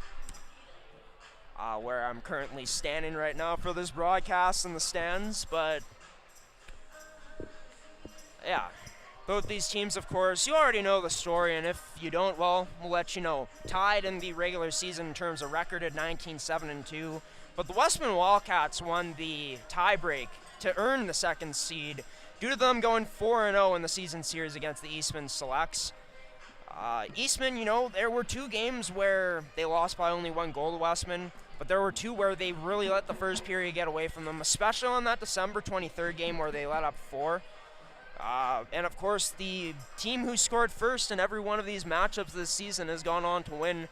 where I'm currently standing right now for this broadcast in the stands. But yeah, both these teams, of course, you already know the story, and if you don't, well, we'll let you know. Tied in the regular season in terms of record at 19-7-2, but the Westman Wildcats won the tiebreak to earn the second seed due to them going 4-0 in the season series against the Eastman Selects. Eastman, there were two games where they lost by only one goal to Westman, but there were two where they really let the first period get away from them, especially on that December 23rd game where they let up 4. And of course, the team who scored first in every one of these matchups this season has gone on to win.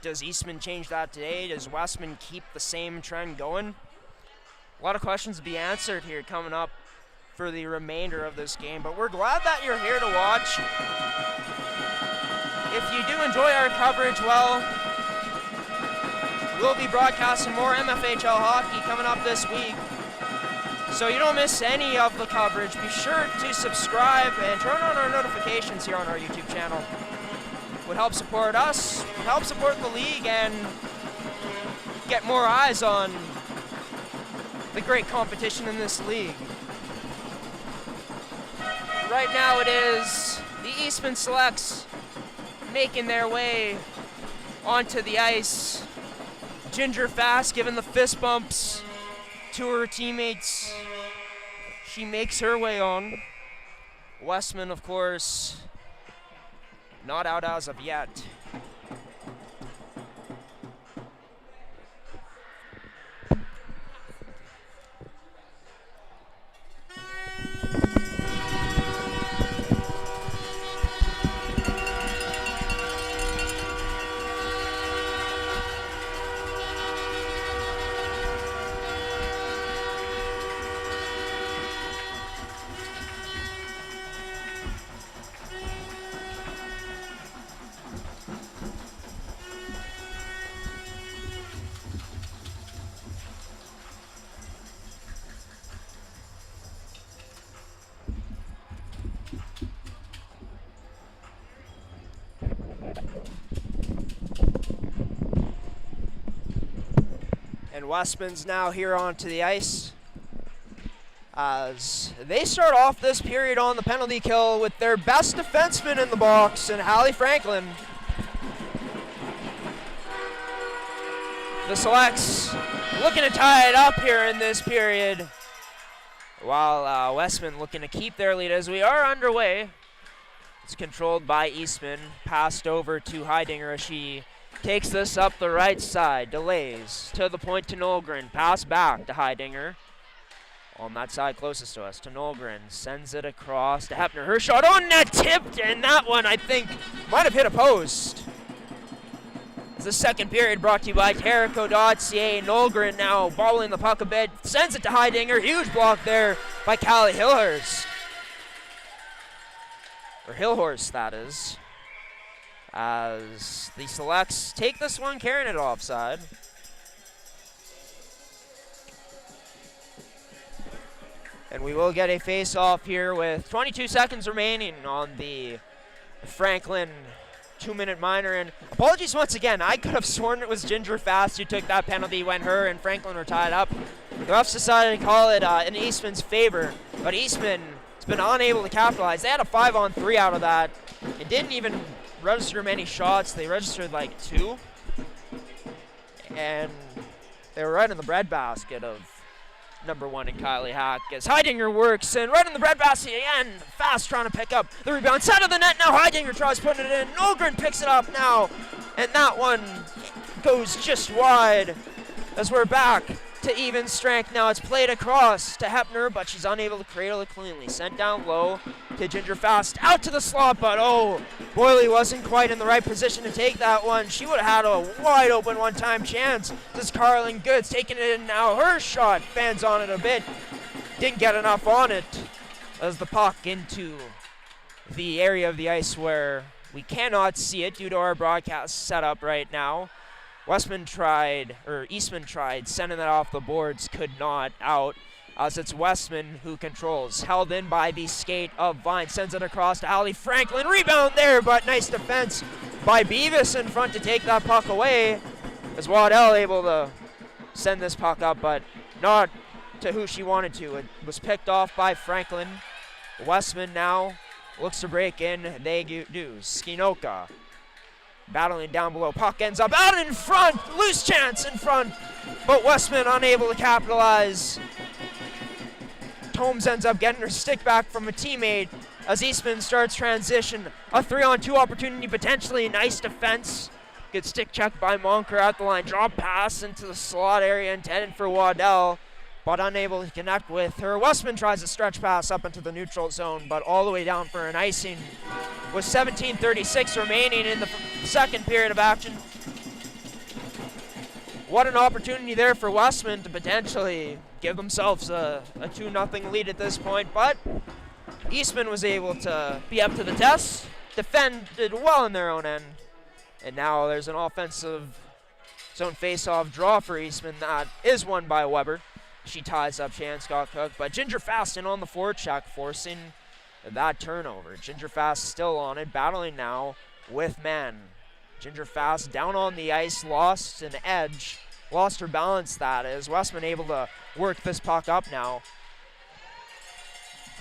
Does Eastman change that today? Does Westman keep the same trend going? A lot of questions to be answered here coming up for the remainder of this game, but we're glad that you're here to watch. If you do enjoy our coverage, well, we'll be broadcasting more MFHL hockey coming up this week. So you don't miss any of the coverage. Be sure to subscribe and turn on our notifications here on our YouTube channel. would help support us, would help support the league, and get more eyes on the great competition in this league. Right now it is the Eastman Selects making their way onto the ice. Ginger Fast giving the fist bumps to her teammates. She makes her way on. Westman, of course, not out as of yet. And Westman's now here onto the ice as they start off this period on the penalty kill with their best defenseman in the box, and Hallie Franklin. The Selects looking to tie it up here in this period, while Westman looking to keep their lead as we are underway. It's controlled by Eastman, passed over to Heidinger as she takes this up the right side, delays to the point to Nolgren, pass back to Heidinger. On that side closest to us, to Nolgren, sends it across to Hepner. Her shot on net, tipped, and that one I think might have hit a post. It's the second period brought to you by gshow.ca. Nolgren now bobbling the puck a bit, sends it to Heidinger. Huge block there by Callie Hillhurst. Or Hillhorst, that is. As the Selects take this one, carrying it offside. And we will get a face-off here with 22 seconds remaining on the Franklin 2-minute minor. And apologies once again, I could have sworn it was Ginger Fast who took that penalty when her and Franklin were tied up. The refs decided to call it in Eastman's favor, but Eastman has been unable to capitalize. They had a 5-on-3 out of that. It didn't even register many shots. They registered like 2. And they were right in the breadbasket of number 1 in Kylie Hack as Heidinger works, and right in the breadbasket again. Fast trying to pick up the rebound. Side of the net now. Heidinger tries putting it in. Nolgren picks it up now. And that one goes just wide as we're back to even strength. Now it's played across to Hepner, but she's unable to cradle it cleanly. Sent down low to Ginger Fast. Out to the slot, but oh, Boyley wasn't quite in the right position to take that one. She would have had a wide open one-time chance. This is Carlin Goods taking it in now. Her shot fans on it a bit. Didn't get enough on it as the puck into the area of the ice where we cannot see it due to our broadcast setup right now. Eastman tried sending that off the boards, could not out, as it's Westman who controls. Held in by the skate of Vine, sends it across to Hallie Franklin. Rebound there, but nice defense by Beavis in front to take that puck away. As Waddell able to send this puck up, but not to who she wanted to. It was picked off by Franklin. Westman now looks to break in. They do. Skinoka battling down below. Puck ends up out in front. Loose chance in front, but Westman unable to capitalize. Tomes ends up getting her stick back from a teammate as Eastman starts transition. A 3-on-2 opportunity potentially. Nice defense. Good stick check by Monker at the line. Drop pass into the slot area intended for Waddell, but unable to connect with her. Westman tries a stretch pass up into the neutral zone, but all the way down for an icing with 17:36 remaining in the second period of action. What an opportunity there for Westman to potentially give themselves a 2-0 lead at this point, but Eastman was able to be up to the test, defended well in their own end, and now there's an offensive zone face-off draw for Eastman that is won by Weber. She ties up Shan Scott Cook, but Ginger Fast in on the forecheck, forcing that turnover. Ginger Fast still on it, battling now with man. Ginger fast down on the ice, lost an edge, lost her balance. That is Westman able to work this puck up now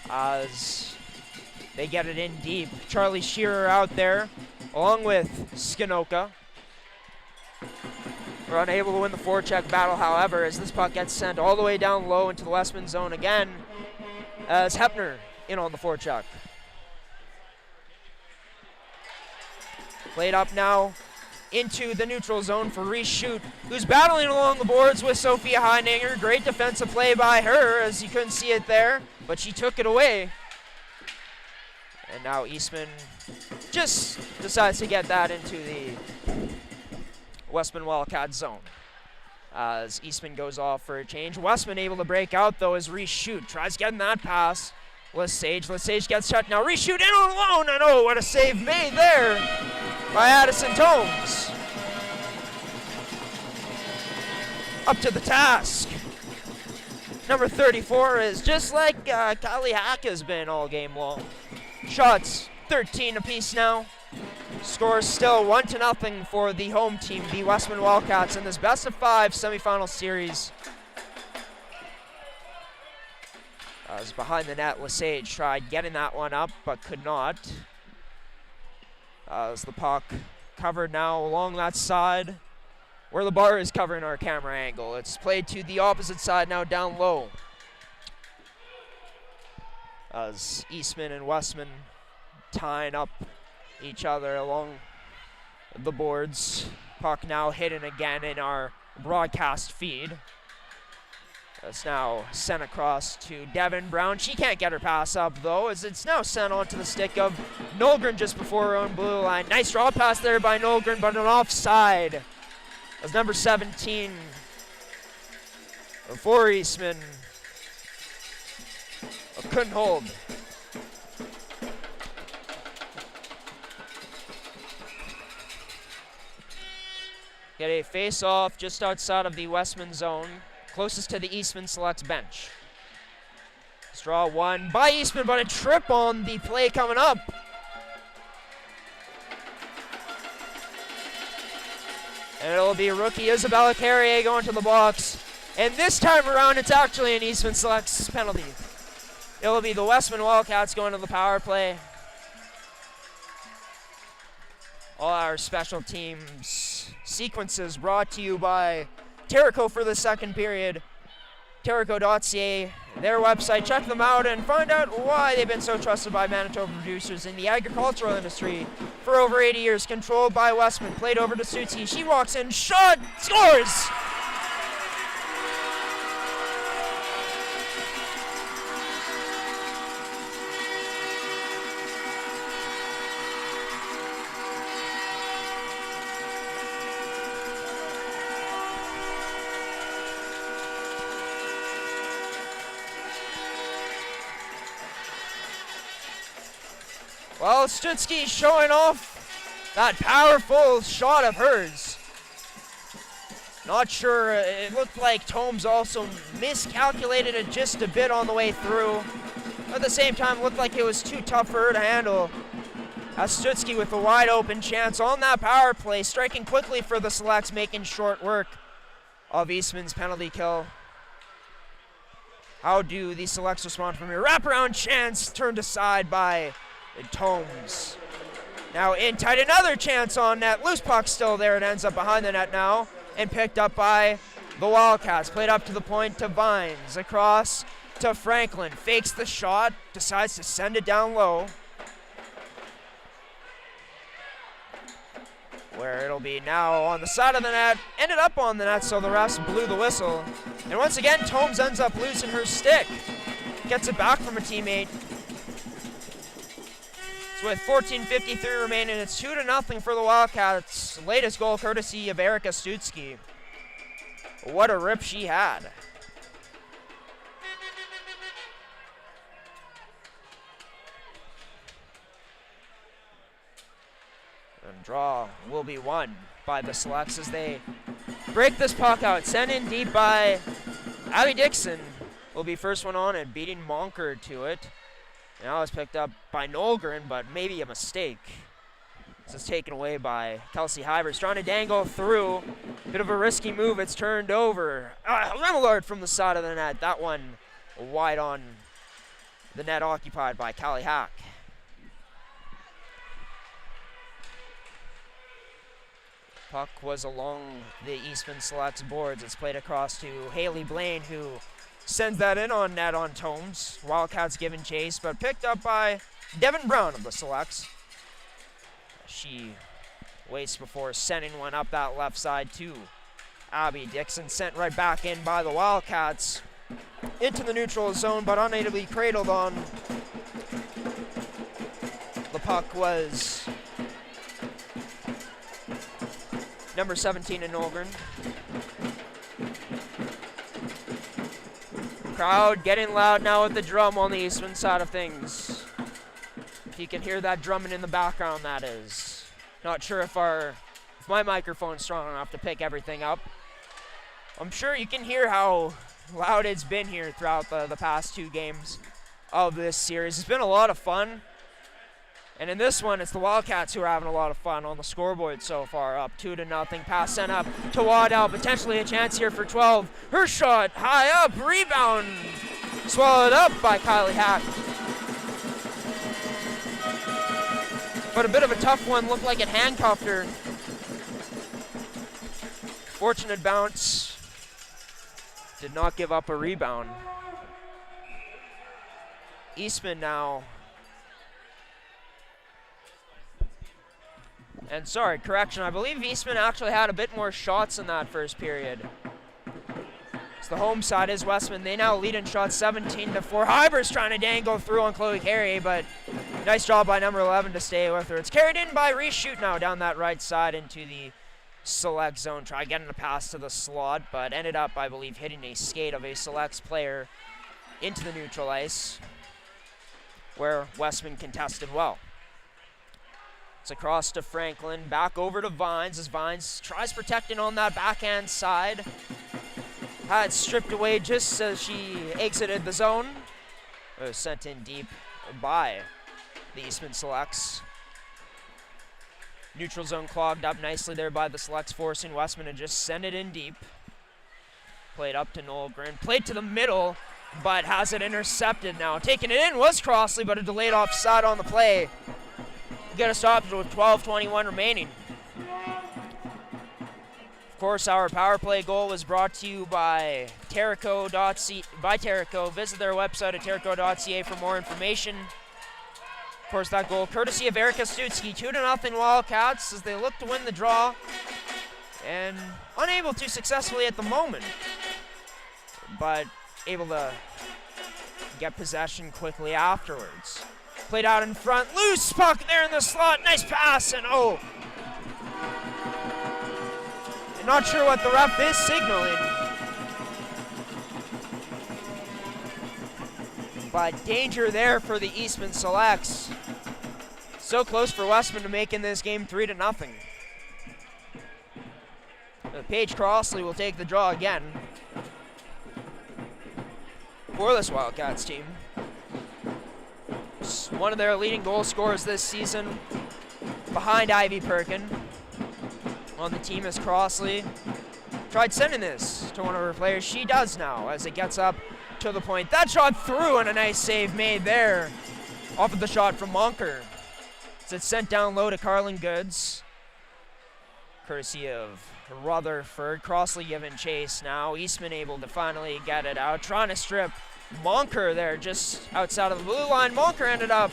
as they get it in deep. Charlie Shearer out there along with Skinoka. We're unable to win the forecheck battle, however, as this puck gets sent all the way down low into the Westman zone again as Hepner in on the forecheck. Played up now into the neutral zone for Reese Shute, who's battling along the boards with Sophia Heininger. Great defensive play by her, as you couldn't see it there, but she took it away. And now Eastman just decides to get that into the Westman Wildcats zone as Eastman goes off for a change. Westman able to break out, though, as Reese Shute tries getting that pass. Lesage gets shut now. Reese Shute in on alone, and oh, what a save made there by Addison Tomes. Up to the task. Number 34 is just like Kylie Hack has been all game long. Shots 13 apiece now. Scores still 1-0 for the home team, the Westman Wildcats, in this best of 5 semifinal series. As behind the net, Lesage tried getting that one up, but could not. As the puck covered now along that side, where the bar is covering our camera angle. It's played to the opposite side now, down low. As Eastman and Westman tying up each other along the boards. Puck now hidden again in our broadcast feed. It's now sent across to Devin Brown. She can't get her pass up, though, as it's now sent onto the stick of Nolgren just before her own blue line. Nice draw pass there by Nolgren, but an offside. As number 17 for Eastman couldn't hold. Get a face-off just outside of the Westman zone, closest to the Eastman Selects bench. Straw one by Eastman, but a trip on the play coming up. And it'll be rookie Isabella Carrier going to the box. And this time around, it's actually an Eastman Selects penalty. It'll be the Westman Wildcats going to the power play. All our special teams sequences brought to you by Terrico for the second period. Terrico.ca, their website. Check them out and find out why they've been so trusted by Manitoba producers in the agricultural industry for over 80 years. Controlled by Westman, played over to Sutsky. She walks in, shot, scores! Well, Stutzky showing off that powerful shot of hers. Not sure, it looked like Tomes also miscalculated it just a bit on the way through. At the same time, looked like it was too tough for her to handle. As Stutzky with a wide open chance on that power play, striking quickly for the Selects, making short work of Eastman's penalty kill. How do the Selects respond from here? Wraparound chance turned aside by Tomes. Now in tight, another chance on net. Loose puck still there. It ends up behind the net now and picked up by the Wildcats. Played up to the point to Vines. Across to Franklin. Fakes the shot. Decides to send it down low. Where it'll be now on the side of the net. Ended up on the net, so the refs blew the whistle. And once again, Tomes ends up losing her stick. Gets it back from a teammate. With 14:53 remaining, it's 2-0 for the Wildcats. Latest goal courtesy of Erica Stutzky. What a rip she had. And draw will be won by the Selects as they break this puck out. Sent in deep by Abby Dixon. Will be first one on and beating Monker to it. Now it's picked up by Nolgren, but maybe a mistake. This is taken away by Kelsey Hybers, trying to dangle through. Bit of a risky move. It's turned over. Remillard from the side of the net. That one wide on the net, occupied by Callie Hack. Puck was along the Eastman Selects boards. It's played across to Haley Blaine, who sends that in on net on Tomes. Wildcats given chase, but picked up by Devin Brown of the Selects. She waits before sending one up that left side to Abby Dixon. Sent right back in by the Wildcats into the neutral zone, but unable to be cradled on. The puck was number 17 in Nolgren. Crowd getting loud now with the drum on the Eastman side of things. If you can hear that drumming in the background, that is. Not sure if my microphone's strong enough to pick everything up. I'm sure you can hear how loud it's been here throughout the past 2 games of this series. It's been a lot of fun. And in this one, it's the Wildcats who are having a lot of fun on the scoreboard so far, up 2-0. Pass sent up to Waddell, potentially a chance here for 12. Her shot high up, rebound swallowed up by Kylie Hack. But a bit of a tough one, looked like it handcuffed her. Fortunate bounce, did not give up a rebound. Eastman now. And sorry, correction, I believe Eastman actually had a bit more shots in that first period. So the home side is Westman. They now lead in shots 17-4. Hybers trying to dangle through on Chloe Carey, but nice job by number 11 to stay with her. It's carried in by Reese Shoot now down that right side into the select zone. Try getting a pass to the slot, but ended up, I believe, hitting a skate of a selects player into the neutral ice, where Westman contested well. It's across to Franklin, back over to Vines as Vines tries protecting on that backhand side. Had stripped away just as she exited the zone. It was sent in deep by the Eastman Selects. Neutral zone clogged up nicely there by the Selects, forcing Westman to just send it in deep. Played up to Nolgren, played to the middle, but has it intercepted now. Taking it in was Crossley, but a delayed offside on the play. Get a stoppage with 12:21 remaining. Of course, our power play goal was brought to you by Terrico. Visit their website at terrico.ca for more information. Of course, that goal courtesy of Erica Stutzky, 2-0 Wildcats as they look to win the draw, and unable to successfully at the moment, but able to get possession quickly afterwards. Played out in front, loose puck there in the slot, nice pass, and oh. I'm not sure what the ref is signaling. But danger there for the Eastman Selects. So close for Westman to making this game 3-0. Paige Crossley will take the draw again for this Wildcats team. One of their leading goal scorers this season, behind Ivy Perkin. On the team is Crossley. Tried sending this to one of her players. She does now as it gets up to the point. That shot through and a nice save made there off of the shot from Monker. It's sent down low to Carlin Goods, courtesy of Rutherford. Crossley giving chase now. Eastman able to finally get it out. Trying to strip Monker there just outside of the blue line. Monker ended up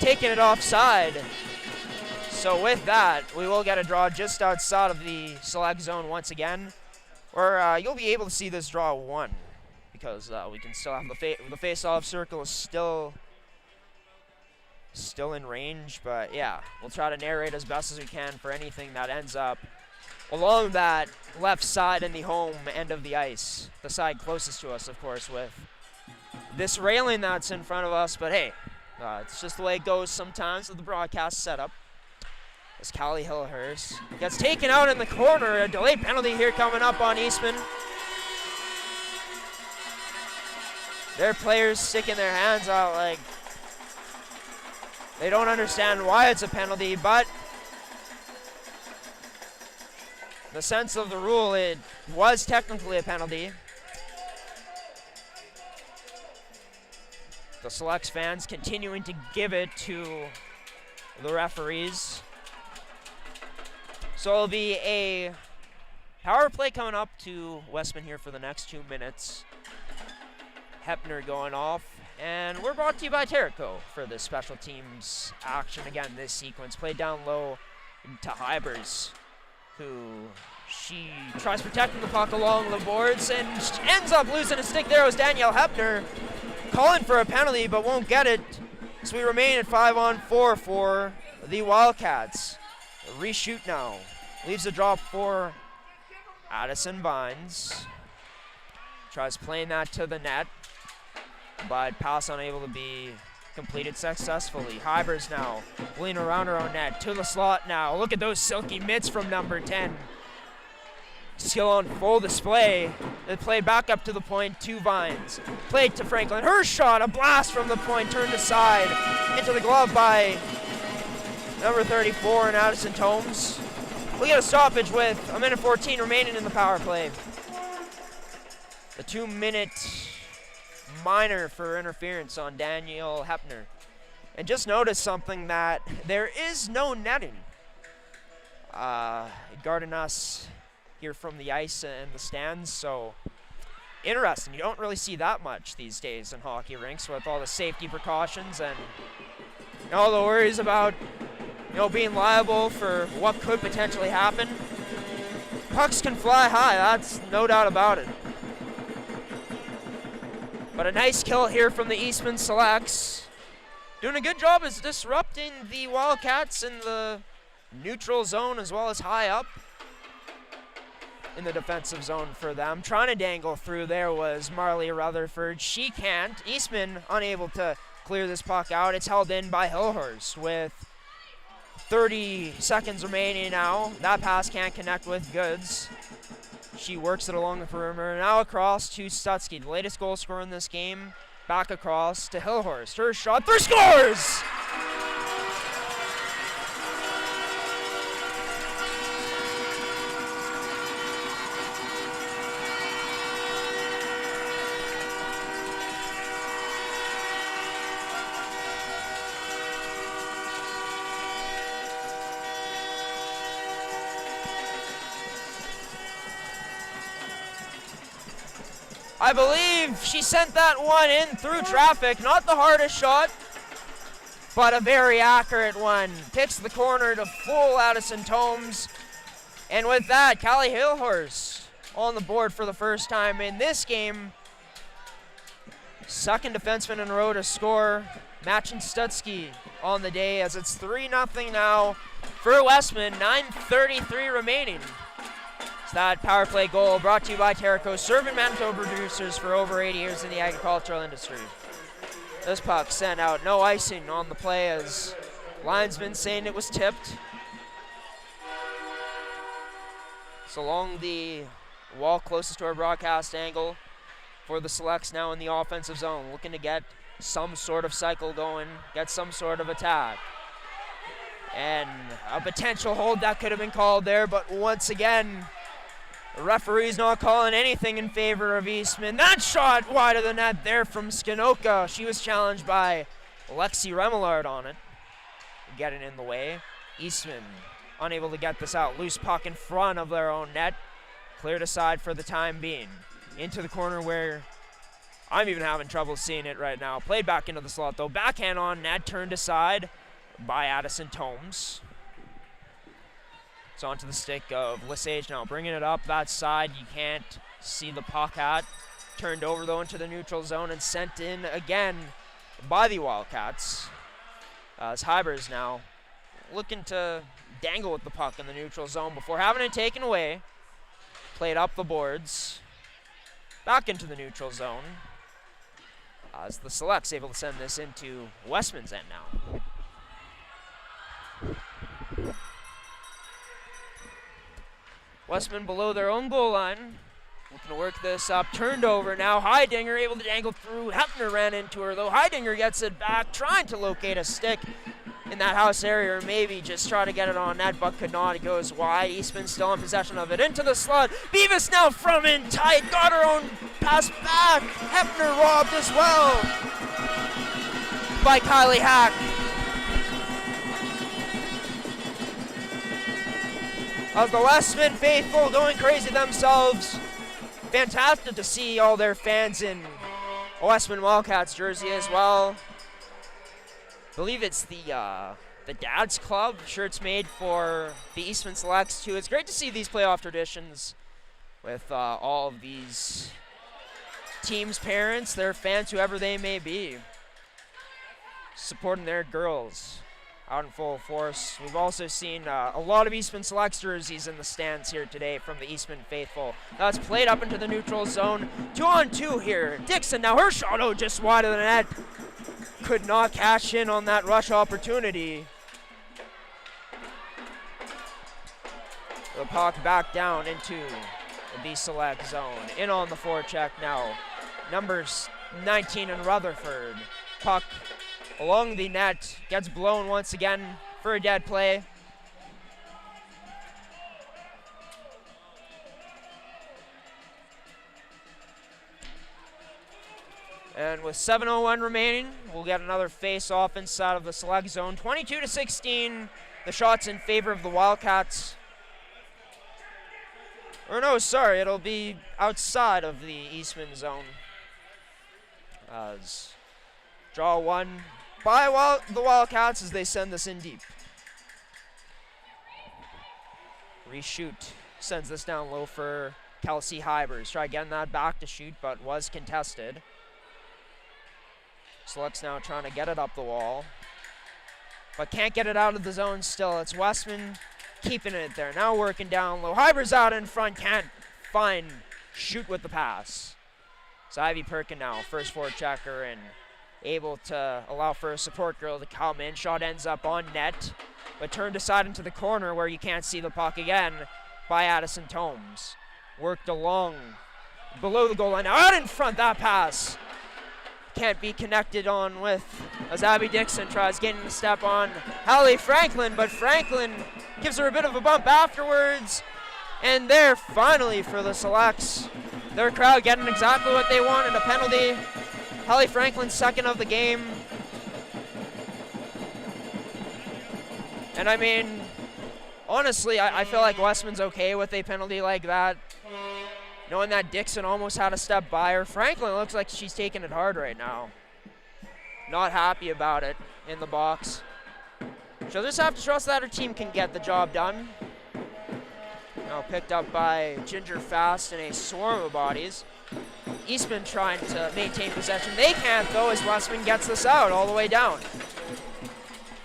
taking it offside. So with that, we will get a draw just outside of the select zone once again, where you'll be able to see this draw one, because we can still have the face-off circle is still in range. But yeah, we'll try to narrate as best as we can for anything that ends up along that left side in the home end of the ice, the side closest to us, of course, with this railing that's in front of us. But hey, it's just the way it goes sometimes with the broadcast setup. As Callie Hillhurst gets taken out in the corner, a delayed penalty here coming up on Eastman. Their players sticking their hands out like They don't understand why it's a penalty, but in the sense of the rule, it was technically a penalty. The Selects fans continuing to give it to the referees. So it'll be a power play coming up to Westman here for the next 2 minutes. Hepner going off. And we're brought to you by Terrico for this special teams action. Again, this sequence played down low to Hybers, who she tries protecting the puck along the boards and ends up losing a stick. There was Danielle Hepner calling for a penalty but won't get it. So we remain at 5-on-4 for the Wildcats. A reshoot now. Leaves a drop for Addison Vines. Tries playing that to the net, but pass unable to be completed successfully. Hybers now leaning around her own net to the slot now. Look at those silky mitts from number 10. Skill on full display. They play back up to the point to Vines. Played to Franklin. Her shot, a blast from the point, turned aside into the glove by number 34 in Addison Tomes. We get a stoppage with 1:14 remaining in the power play. The 2-minute minor for interference on Danielle Hepner. And just notice something, that there is no netting guarding us here from the ice and the stands, so interesting. You don't really see that much these days in hockey rinks with all the safety precautions and all the worries about being liable for what could potentially happen. Pucks can fly high, that's no doubt about it. But a nice kill here from the Eastman Selects. Doing a good job as disrupting the Wildcats in the neutral zone as well as high up in the defensive zone for them. Trying to dangle through there was Marley Rutherford. She can't. Eastman unable to clear this puck out. It's held in by Hillhurst with 30 seconds remaining now. That pass can't connect with Goods. She works it along the perimeter. Now across to Stutzky, the latest goal scorer in this game. Back across to Hillhurst. Her shot, 3 scores! I believe she sent that one in through traffic. Not the hardest shot, but a very accurate one. Picks the corner to full Addison Tomes. And with that, Callie Hillhurst on the board for the first time in this game. Second defenseman in a row to score. Matching Stutzky on the day as it's 3-0 now for Westman. 9:33 remaining. It's that power play goal brought to you by Terrico, serving Manitoba producers for over 80 years in the agricultural industry. This puck sent out, no icing on the play as linesman saying it was tipped. So along the wall closest to our broadcast angle for the Selects now in the offensive zone, looking to get some sort of cycle going, get some sort of attack. And a potential hold that could have been called there, but once again, the referee's not calling anything in favor of Eastman. That shot wide of the net there from Skinoka. She was challenged by Lexi Remillard on it, getting in the way. Eastman unable to get this out. Loose puck in front of their own net. Cleared aside for the time being. Into the corner where I'm even having trouble seeing it right now. Played back into the slot though. Backhand on net, turned aside by Addison Tomes. It's onto the stick of Lesage now, bringing it up that side. You can't see the puck at. Turned over though into the neutral zone and sent in again by the Wildcats. As Hybers now looking to dangle with the puck in the neutral zone before having it taken away. Played up the boards. Back into the neutral zone. As the Selects able to send this into Westman's end now. Westman below their own goal line. Looking to work this up. Turned over now. Heidinger able to dangle through. Hepner ran into her though. Heidinger gets it back. Trying to locate a stick. in that house area, or maybe just try to get it on net, but could not. It goes wide. Eastman still in possession of it. Into the slot. Beavis now from in tight. Got her own pass back. Hefner robbed as well by Kylie Hack. Of the Westman faithful going crazy themselves. Fantastic to see all their fans in a Westman Wildcats jersey as well. I believe it's the Dad's Club shirts made for the Eastman Selects too. It's great to see these playoff traditions with all of these teams' parents, their fans, whoever they may be, supporting their girls out in full force. We've also seen a lot of Eastman Selects jerseys in the stands here today from the Eastman faithful. That's played up into the neutral zone. 2-on-2 here. Dixon now, her shot, just wide of the net. Could not cash in on that rush opportunity. The puck back down into the select zone. In on the forecheck now. Numbers 19 in Rutherford. Puck along the net, gets blown once again for a dead play. And with 7:01 remaining, we'll get another face-off inside of the select zone. 22-16, the shots in favor of the Wildcats. Or no, sorry, it'll be outside of the Eastman zone. As draw one by the Wildcats as they send this in deep. Reshoot sends this down low for Kelsey Hybers. Try getting that back to shoot, but was contested. Selects now trying to get it up the wall, but can't get it out of the zone still. It's Westman keeping it there. Now working down low. Hybers out in front, can't find shoot with the pass. So Ivy Perkin now, first forward checker, and able to allow for a support girl to come in. Shot ends up on net, but turned aside into the corner where you can't see the puck again by Addison Tomes. Worked along below the goal line. Now out in front, that pass can't be connected on with as Abby Dixon tries getting the step on Hallie Franklin, but Franklin gives her a bit of a bump afterwards. And there, finally, for the Selects, their crowd getting exactly what they wanted, a penalty. Hallie Franklin's second of the game. And I mean, honestly, I feel like Westman's okay with a penalty like that. Knowing that Dixon almost had a step by her. Franklin looks like she's taking it hard right now. Not happy about it in the box. She'll just have to trust that her team can get the job done. Now picked up by Ginger Fast in a swarm of bodies. Eastman trying to maintain possession. They can't though as Westman gets this out all the way down.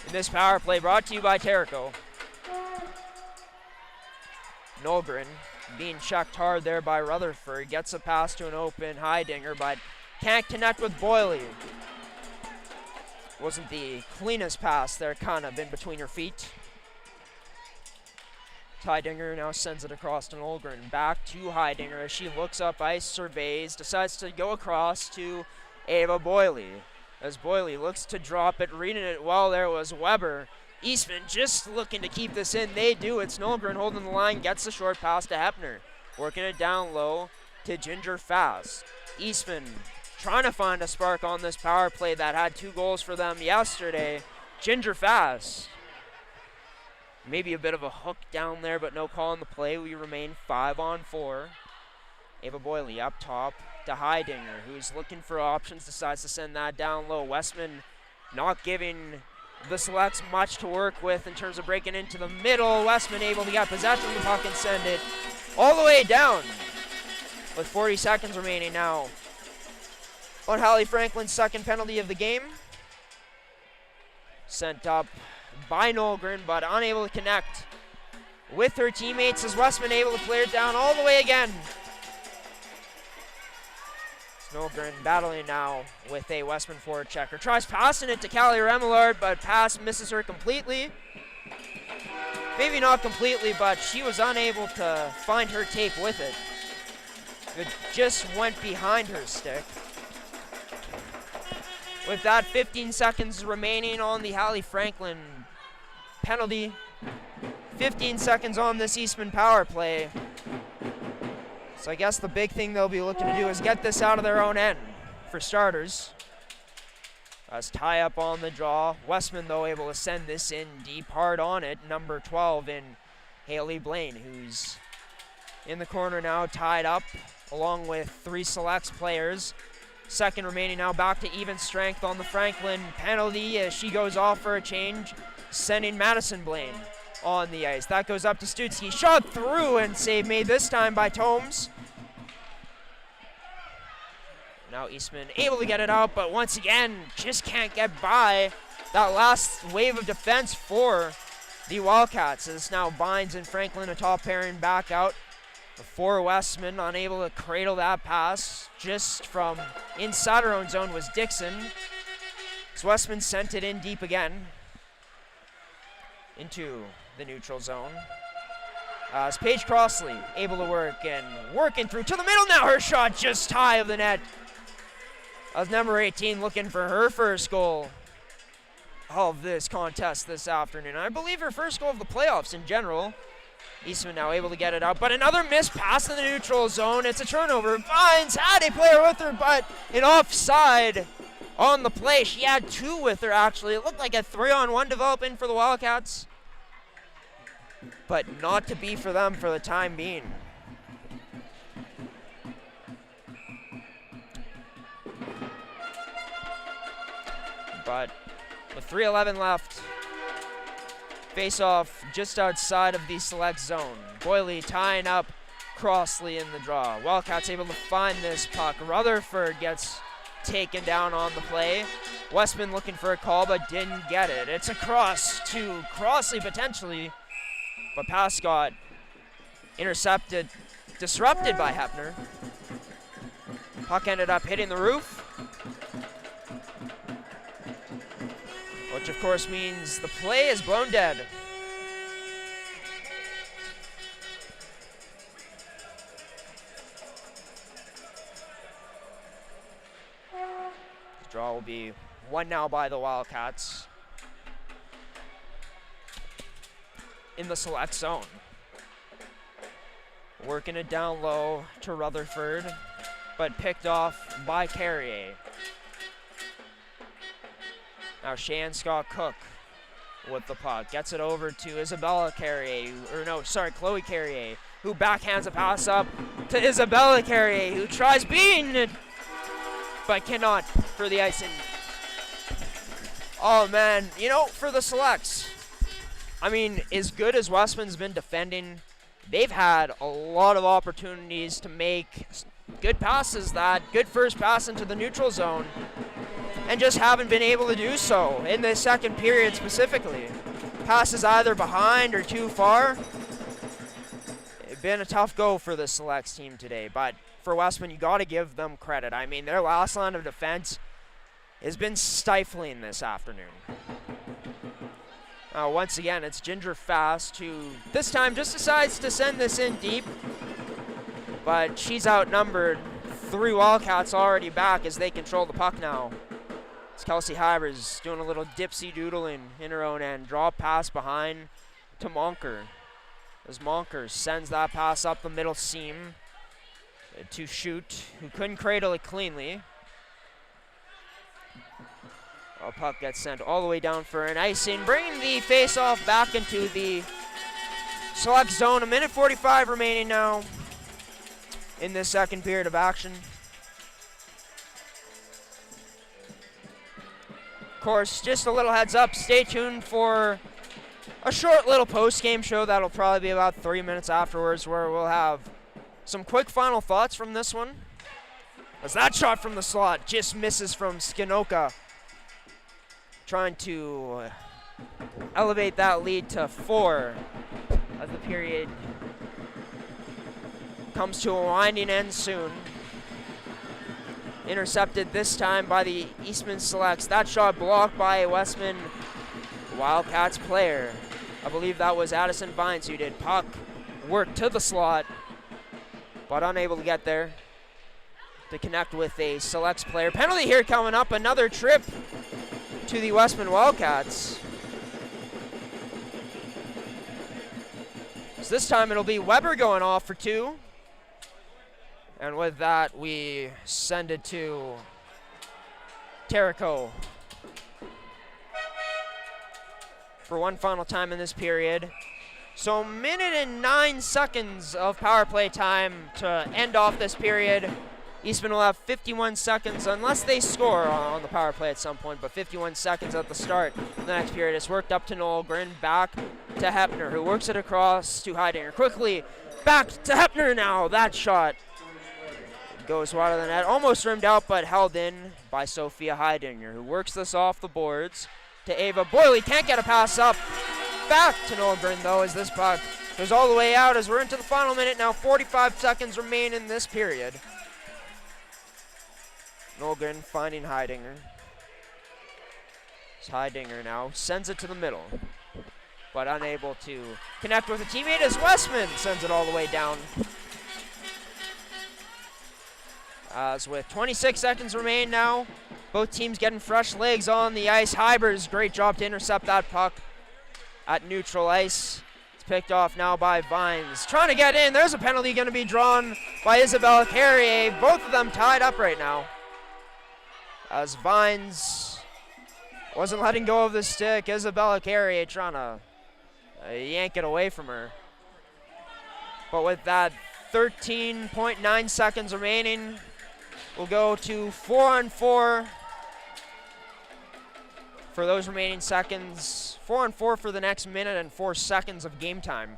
And this power play brought to you by Terrico. Nolgren being checked hard there by Rutherford. Gets a pass to an open Heidinger, but can't connect with Boyley. Wasn't the cleanest pass there, kind of in between her feet. Heidinger now sends it across to Nolgren. Back to Heidinger as she looks up ice, surveys, decides to go across to Ava Boyley. As Boyley looks to drop it, reading it well there was Weber. Eastman just looking to keep this in. They do. It's Nolgren holding the line, gets the short pass to Hepner. Working it down low to Ginger Fast. Eastman trying to find a spark on this power play that had 2 goals for them yesterday. Ginger Fast. Maybe a bit of a hook down there, but no call on the play. We remain 5-on-4. Ava Boyley up top to Heidinger, who's looking for options, decides to send that down low. Westman not giving the Selects much to work with in terms of breaking into the middle. Westman able to get possession of the puck and send it all the way down with 40 seconds remaining now on Hallie Franklin's second penalty of the game. Sent up by Nolgren, but unable to connect with her teammates as Westman able to clear it down all the way again. Nolgren battling now with a Westman forward checker. Tries passing it to Callie Remillard, but pass misses her completely. Maybe not completely, but she was unable to find her tape with it. It just went behind her stick. with that 15 seconds remaining on the Hallie Franklin penalty. 15 seconds on this Eastman power play. So I guess the big thing they'll be looking to do is get this out of their own end for starters. As tie up on the draw. Westman, though, able to send this in deep, hard on it. Number 12 in Haley Blaine, who's in the corner now, tied up, along with 3 selects players. Second remaining now, back to even strength on the Franklin penalty as she goes off for a change, sending Madison Blaine on the ice. That goes up to Stutzky. Shot through and save made this time by Tomes. Now Eastman able to get it out, but once again, just can't get by that last wave of defense for the Wildcats. As now Bynes and Franklin, a top pairing, back out. For Westman, unable to cradle that pass. Just from inside her own zone was Dixon. So Westman sent it in deep again into the neutral zone. As Paige Crossley able to work and working through to the middle now. Her shot just high of the net. As number 18 looking for her first goal of this contest this afternoon. I believe her first goal of the playoffs in general. Eastman now able to get it out, but another missed pass in the neutral zone. It's a turnover. Bynes had a player with her, but an offside on the play. She had 2 with her, actually. It looked like a 3-on-1 developing for the Wildcats, but not to be for them for the time being. But with 3:11 left, face-off just outside of the select zone. Boyley tying up Crossley in the draw. Wildcats able to find this puck. Rutherford gets taken down on the play. Westman looking for a call but didn't get it. It's a cross to Crossley potentially, but pass got intercepted, disrupted by Hepner. Puck ended up hitting the roof, which of course means the play is blown dead. The draw will be won now by the Wildcats in the select zone. Working it down low to Rutherford, but picked off by Carrier. Now Shan Scott Cook with the puck. Gets it over to Isabella Carrier, Chloe Carrier, who backhands a pass up to Isabella Carrier, who tries beating it, but cannot for the icing. Oh man, for the selects, I mean, as good as Westman's been defending, they've had a lot of opportunities to make good passes, that good first pass into the neutral zone, and just haven't been able to do so in the second period specifically. Passes either behind or too far. It's been a tough go for the selects team today, but for Westman, you got to give them credit. I mean, their last line of defense has been stifling this afternoon. Once again, it's Ginger Fast, who this time just decides to send this in deep, but she's outnumbered. 3 Wildcats already back as they control the puck now. It's Kelsey Hybers doing a little dipsy-doodling in her own end. Draw pass behind to Monker, as Monker sends that pass up the middle seam to Shoot, who couldn't cradle it cleanly. A puck gets sent all the way down for an icing, bringing the face-off back into the select zone. 1:45 remaining now in this second period of action. Of course, just a little heads up, stay tuned for a short little post-game show that'll probably be about 3 minutes afterwards, where we'll have some quick final thoughts from this one. As that shot from the slot just misses from Skinoka, trying to elevate that lead to 4 as the period comes to a winding end soon. Intercepted this time by the Eastman selects. That shot blocked by a Westman Wildcats player. I believe that was Addison Bynes who did. Puck work to the slot, but unable to get there. to connect with a selects player. Penalty here coming up, another trip to the Westman Wildcats. So this time it'll be Weber going off for 2. And with that, we send it to Terrico for one final time in this period. So 1:09 of power play time to end off this period. Eastman will have 51 seconds unless they score on the power play at some point, but 51 seconds at the start of the next period. It's worked up to Nolgren, back to Hepner, who works it across to Heidinger. Quickly back to Hepner now. That shot goes wide of the net, almost rimmed out, but held in by Sophia Heidinger, who works this off the boards to Ava Boyle. Can't get a pass up. Back to Nolgren, though, as this puck goes all the way out as we're into the final minute now. 45 seconds remain in this period. Nolgren finding Heidinger. It's Heidinger now sends it to the middle, but unable to connect with a teammate as Westman sends it all the way down. As with 26 seconds remain now, both teams getting fresh legs on the ice. Hybers, great job to intercept that puck at neutral ice. It's picked off now by Vines. Trying to get in. There's a penalty going to be drawn by Isabella Carrier. Both of them tied up right now, as Vines wasn't letting go of the stick. Isabella Carrier trying to yank it away from her. But with that 13.9 seconds remaining, we'll go to 4-on-4 for those remaining seconds. 4-on-4 for the next minute and 4 seconds of game time.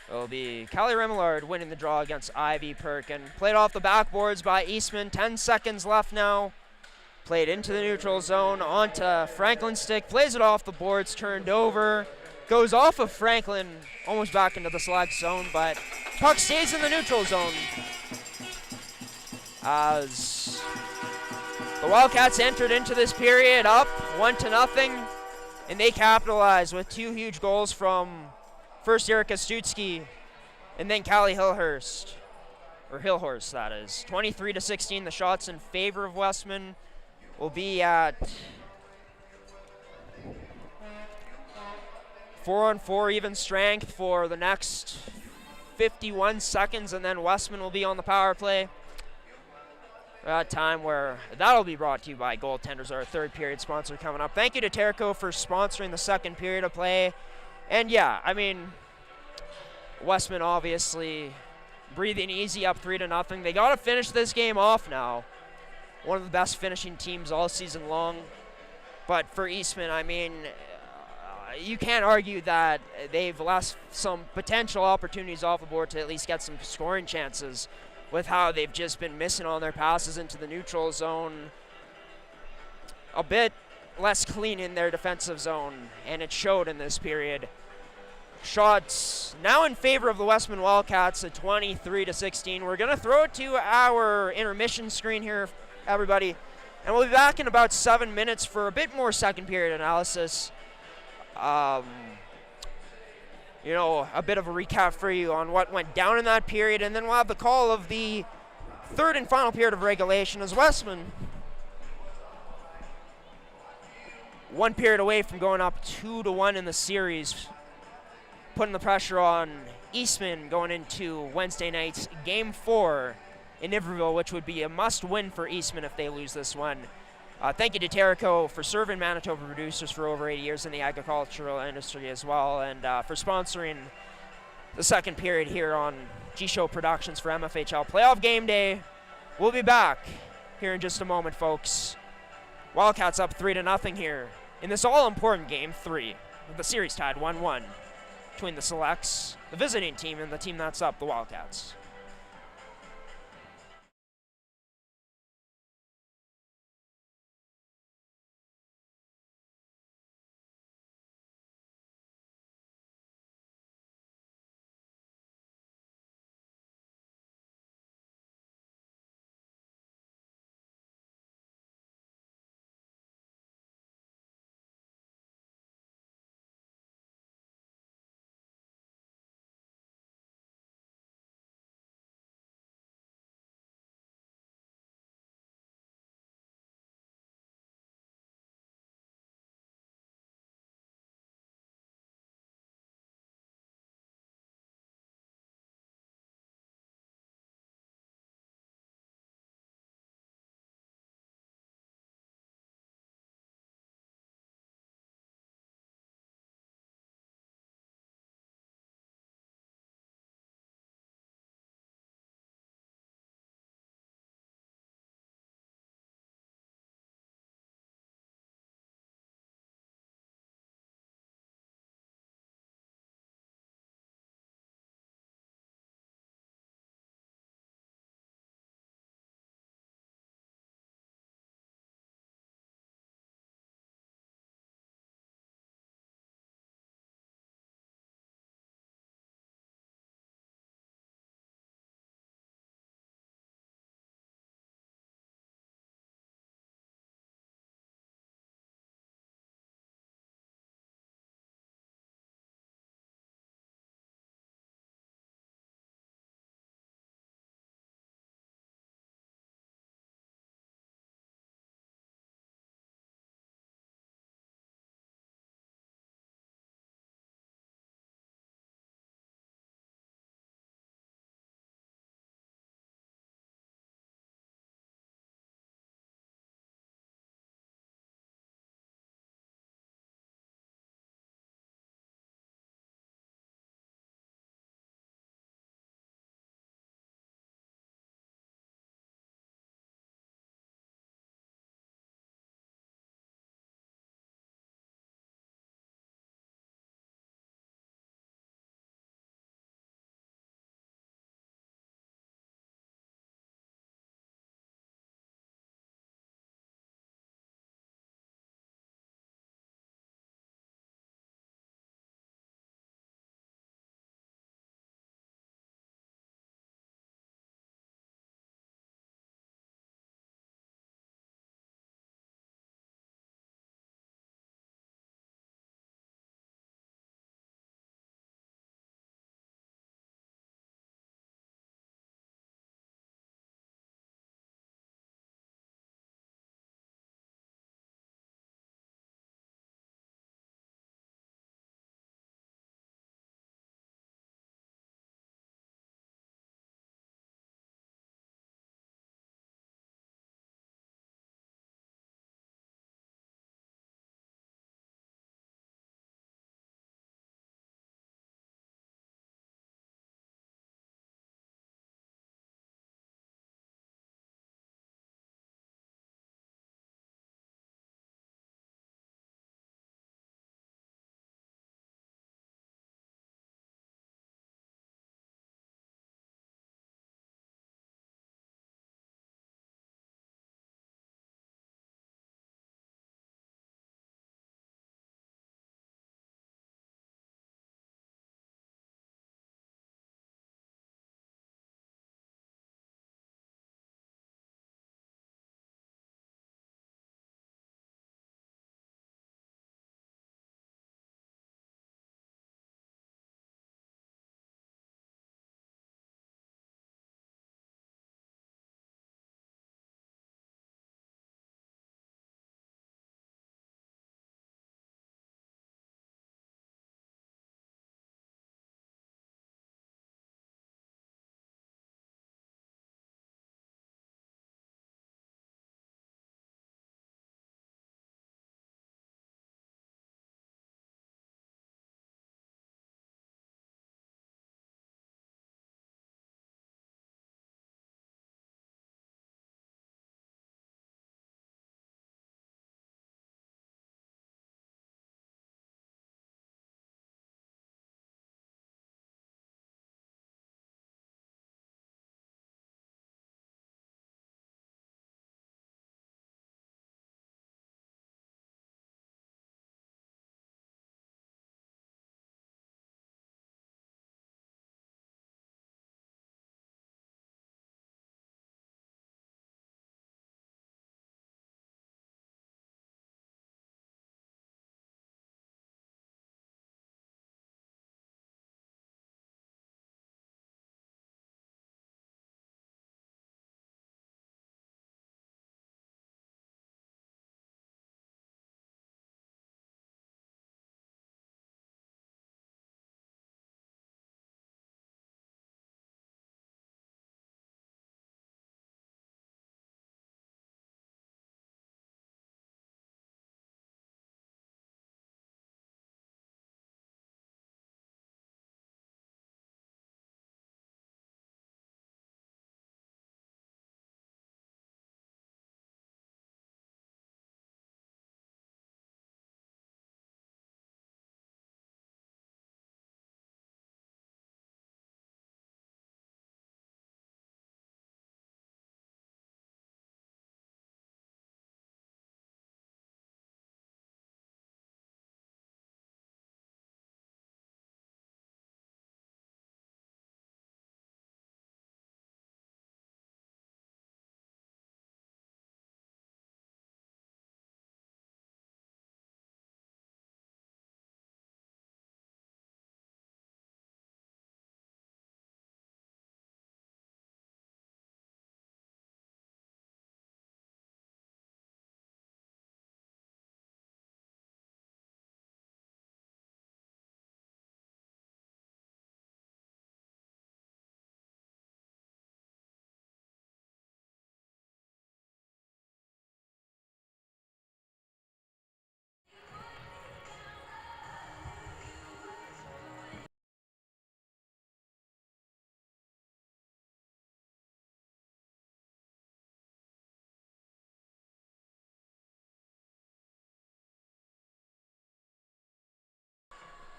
It'll be Callie Remillard winning the draw against Ivy Perkin. Played off the backboards by Eastman. 10 seconds left now. Played into the neutral zone, onto Franklin's stick. Plays it off the boards, turned over. Goes off of Franklin, almost back into the select zone, but puck stays in the neutral zone. As the Wildcats entered into this period up 1-0, and they capitalized with 2 huge goals from first Erica Stutzky and then Callie Hillhurst, or Hillhorst that is. 23-16, the shots in favor of Westman will be at 4-on-4 even strength for the next 51 seconds, and then Westman will be on the power play. At a time where that'll be brought to you by Goaltenders, our third period sponsor coming up. Thank you to Terrico for sponsoring the second period of play. And yeah, I mean, Westman obviously breathing easy up 3-0. They got to finish this game off now. One of the best finishing teams all season long. But for Eastman, I mean, you can't argue that they've lost some potential opportunities off the board to at least get some scoring chances with how they've just been missing on their passes into the neutral zone. A bit less clean in their defensive zone, and it showed in this period. Shots now in favor of the Westman Wildcats at 23-16. We're going to throw it to our intermission screen here, everybody, and we'll be back in about 7 minutes for a bit more second period analysis. You know, a bit of a recap for you on what went down in that period, and then we'll have the call of the third and final period of regulation as Westman, one period away from going up 2-1 in the series, putting the pressure on Eastman going into Wednesday night's Game 4 in Niverville, which would be a must-win for Eastman if they lose this one. Thank you to Terrico for serving Manitoba producers for over 80 years in the agricultural industry as well, and for sponsoring the second period here on G-Show Productions for MFHL Playoff Game Day. We'll be back here in just a moment, folks. Wildcats up 3-0 here in this all-important Game 3, with the series tied 1-1 between the Selects, the visiting team, and the team that's up, the Wildcats.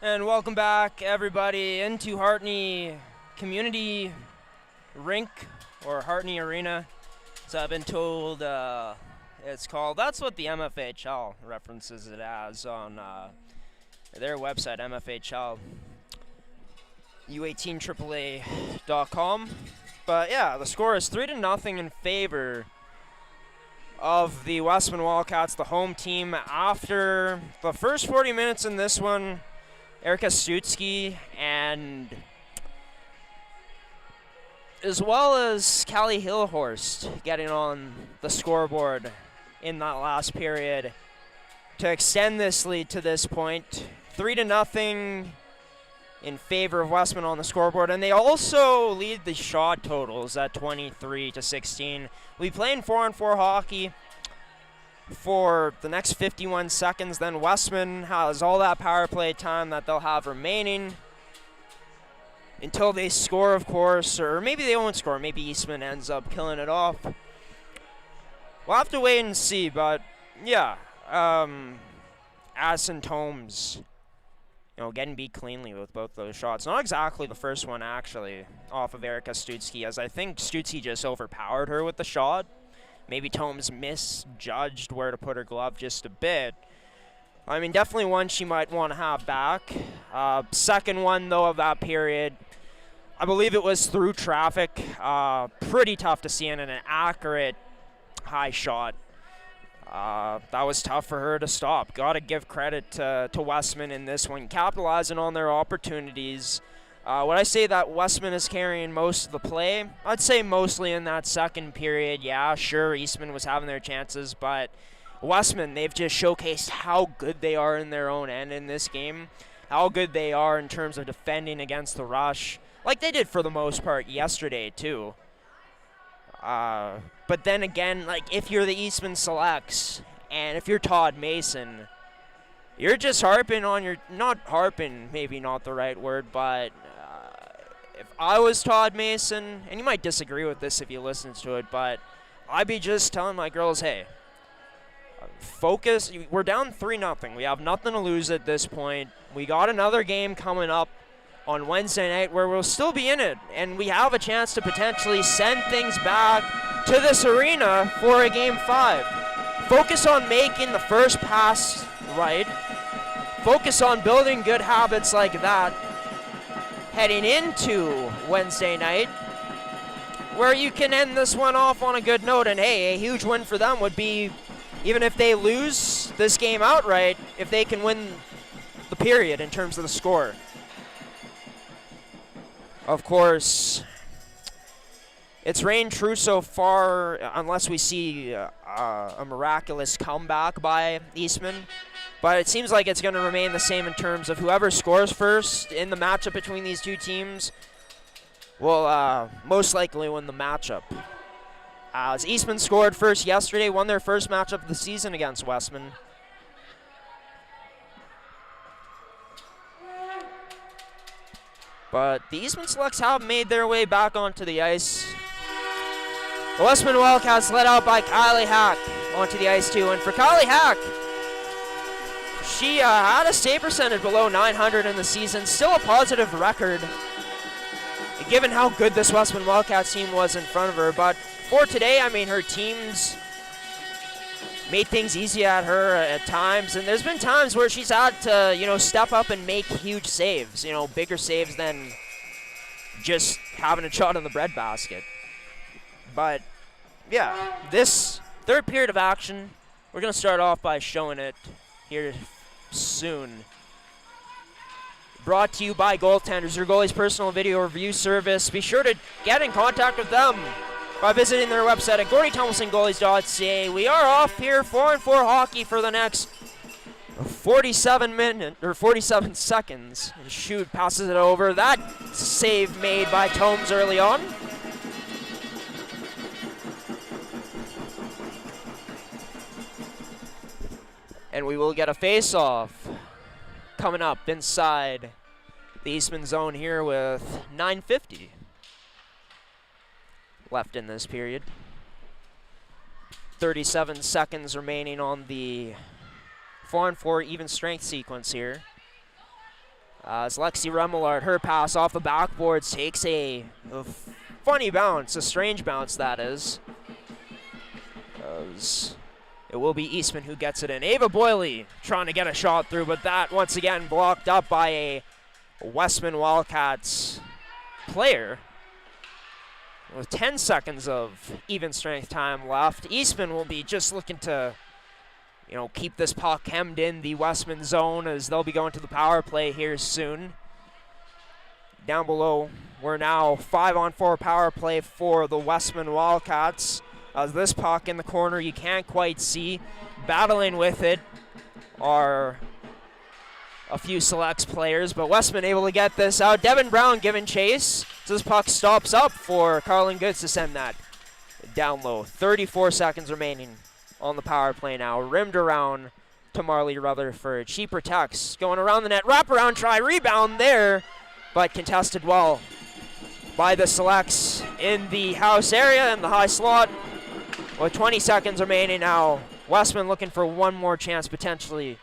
And welcome back, everybody, into Hartney Community Rink, or Hartney Arena, as I've been told it's called. That's what the MFHL references it as on their website, MFHL, U18AAA.com. But yeah, the score is 3-0 in favor of the Westman Wildcats, the home team. After the first 40 minutes in this one, Erica Stutzky and as well as Callie Hillhorst getting on the scoreboard in that last period to extend this lead to this point. 3-0 in favor of Westman on the scoreboard, and they also lead the shot totals at 23-16. We'll be playing 4-on-4 hockey for the next 51 seconds. Then Westman has all that power play time that they'll have remaining until they score, of course, or maybe they won't score. Maybe Eastman ends up killing it off. We'll have to wait and see, but yeah, Addison Tomes, getting beat cleanly with both those shots. Not exactly the first one, actually, off of Erica Stutzky, as I think Stutzky just overpowered her with the shot. Maybe Tomes misjudged where to put her glove just a bit. I mean, definitely one she might want to have back. Second one, though, of that period, I believe it was through traffic. Pretty tough to see in an accurate high shot. That was tough for her to stop. Got to give credit to Westman in this one, capitalizing on their opportunities. Would I say that Westman is carrying most of the play? I'd say mostly in that second period. Yeah, sure, Eastman was having their chances, but Westman, they've just showcased how good they are in their own end in this game, how good they are in terms of defending against the rush, like they did for the most part yesterday too. But then again, like if you're the Eastman Selects, and if you're Todd Mason, you're just harping on your, not harping, maybe not the right word, but if I was Todd Mason, and you might disagree with this if you listen to it, but I'd be just telling my girls, hey, focus. We're down 3-0. We have nothing to lose at this point. We got another game coming up on Wednesday night where we'll still be in it, and we have a chance to potentially send things back to this arena for a Game 5. Focus on making the first pass right. Focus on building good habits like that heading into Wednesday night, where you can end this one off on a good note. And hey, a huge win for them would be, even if they lose this game outright, if they can win the period in terms of the score. Of course, it's reigned true so far, unless we see a miraculous comeback by Eastman. But it seems like it's going to remain the same in terms of whoever scores first in the matchup between these two teams will most likely win the matchup. As Eastman scored first yesterday, won their first matchup of the season against Westman. But the Eastman Selects have made their way back onto the ice. The Westman Wildcats led out by Kylie Hack onto the ice too. And for Kylie Hack, she had a save percentage below 900 in the season, still a positive record, given how good this Westman Wildcats team was in front of her. But for today, I mean, her teams made things easy at her at times, and there's been times where she's had to, step up and make huge saves, bigger saves than just having a shot in the breadbasket. But yeah, this third period of action, we're going to start off by showing it here soon. Brought to you by Goaltenders, your goalie's personal video review service. Be sure to get in contact with them by visiting their website at GordyThomasonGoalies.ca. We are off here 4-on-4 hockey for the next 47 seconds. Shoot, passes it over. That save made by Tomes early on. And we will get a face-off coming up inside the Eastman zone here with 9:50 left in this period. 37 seconds remaining on the 4-on-4 even strength sequence here. As Lexi Remillard, her pass off the backboards, takes a funny bounce, a strange bounce that is. It will be Eastman who gets it in. Ava Boyley trying to get a shot through, but that once again blocked up by a Westman Wildcats player. With 10 seconds of even strength time left, Eastman will be just looking to, keep this puck hemmed in the Westman zone as they'll be going to the power play here soon. Down below, we're now 5-on-4 power play for the Westman Wildcats. As this puck in the corner you can't quite see. Battling with it are a few selects players, but Westman able to get this out. Devin Brown giving chase. So this puck stops up for Carlin Goods to send that down low. 34 seconds remaining on the power play now. Rimmed around to Marley Rutherford. She protects. Going around the net. Wraparound try. Rebound there, but contested well by the selects in the house area in the high slot. With 20 seconds remaining now, Westman looking for one more chance potentially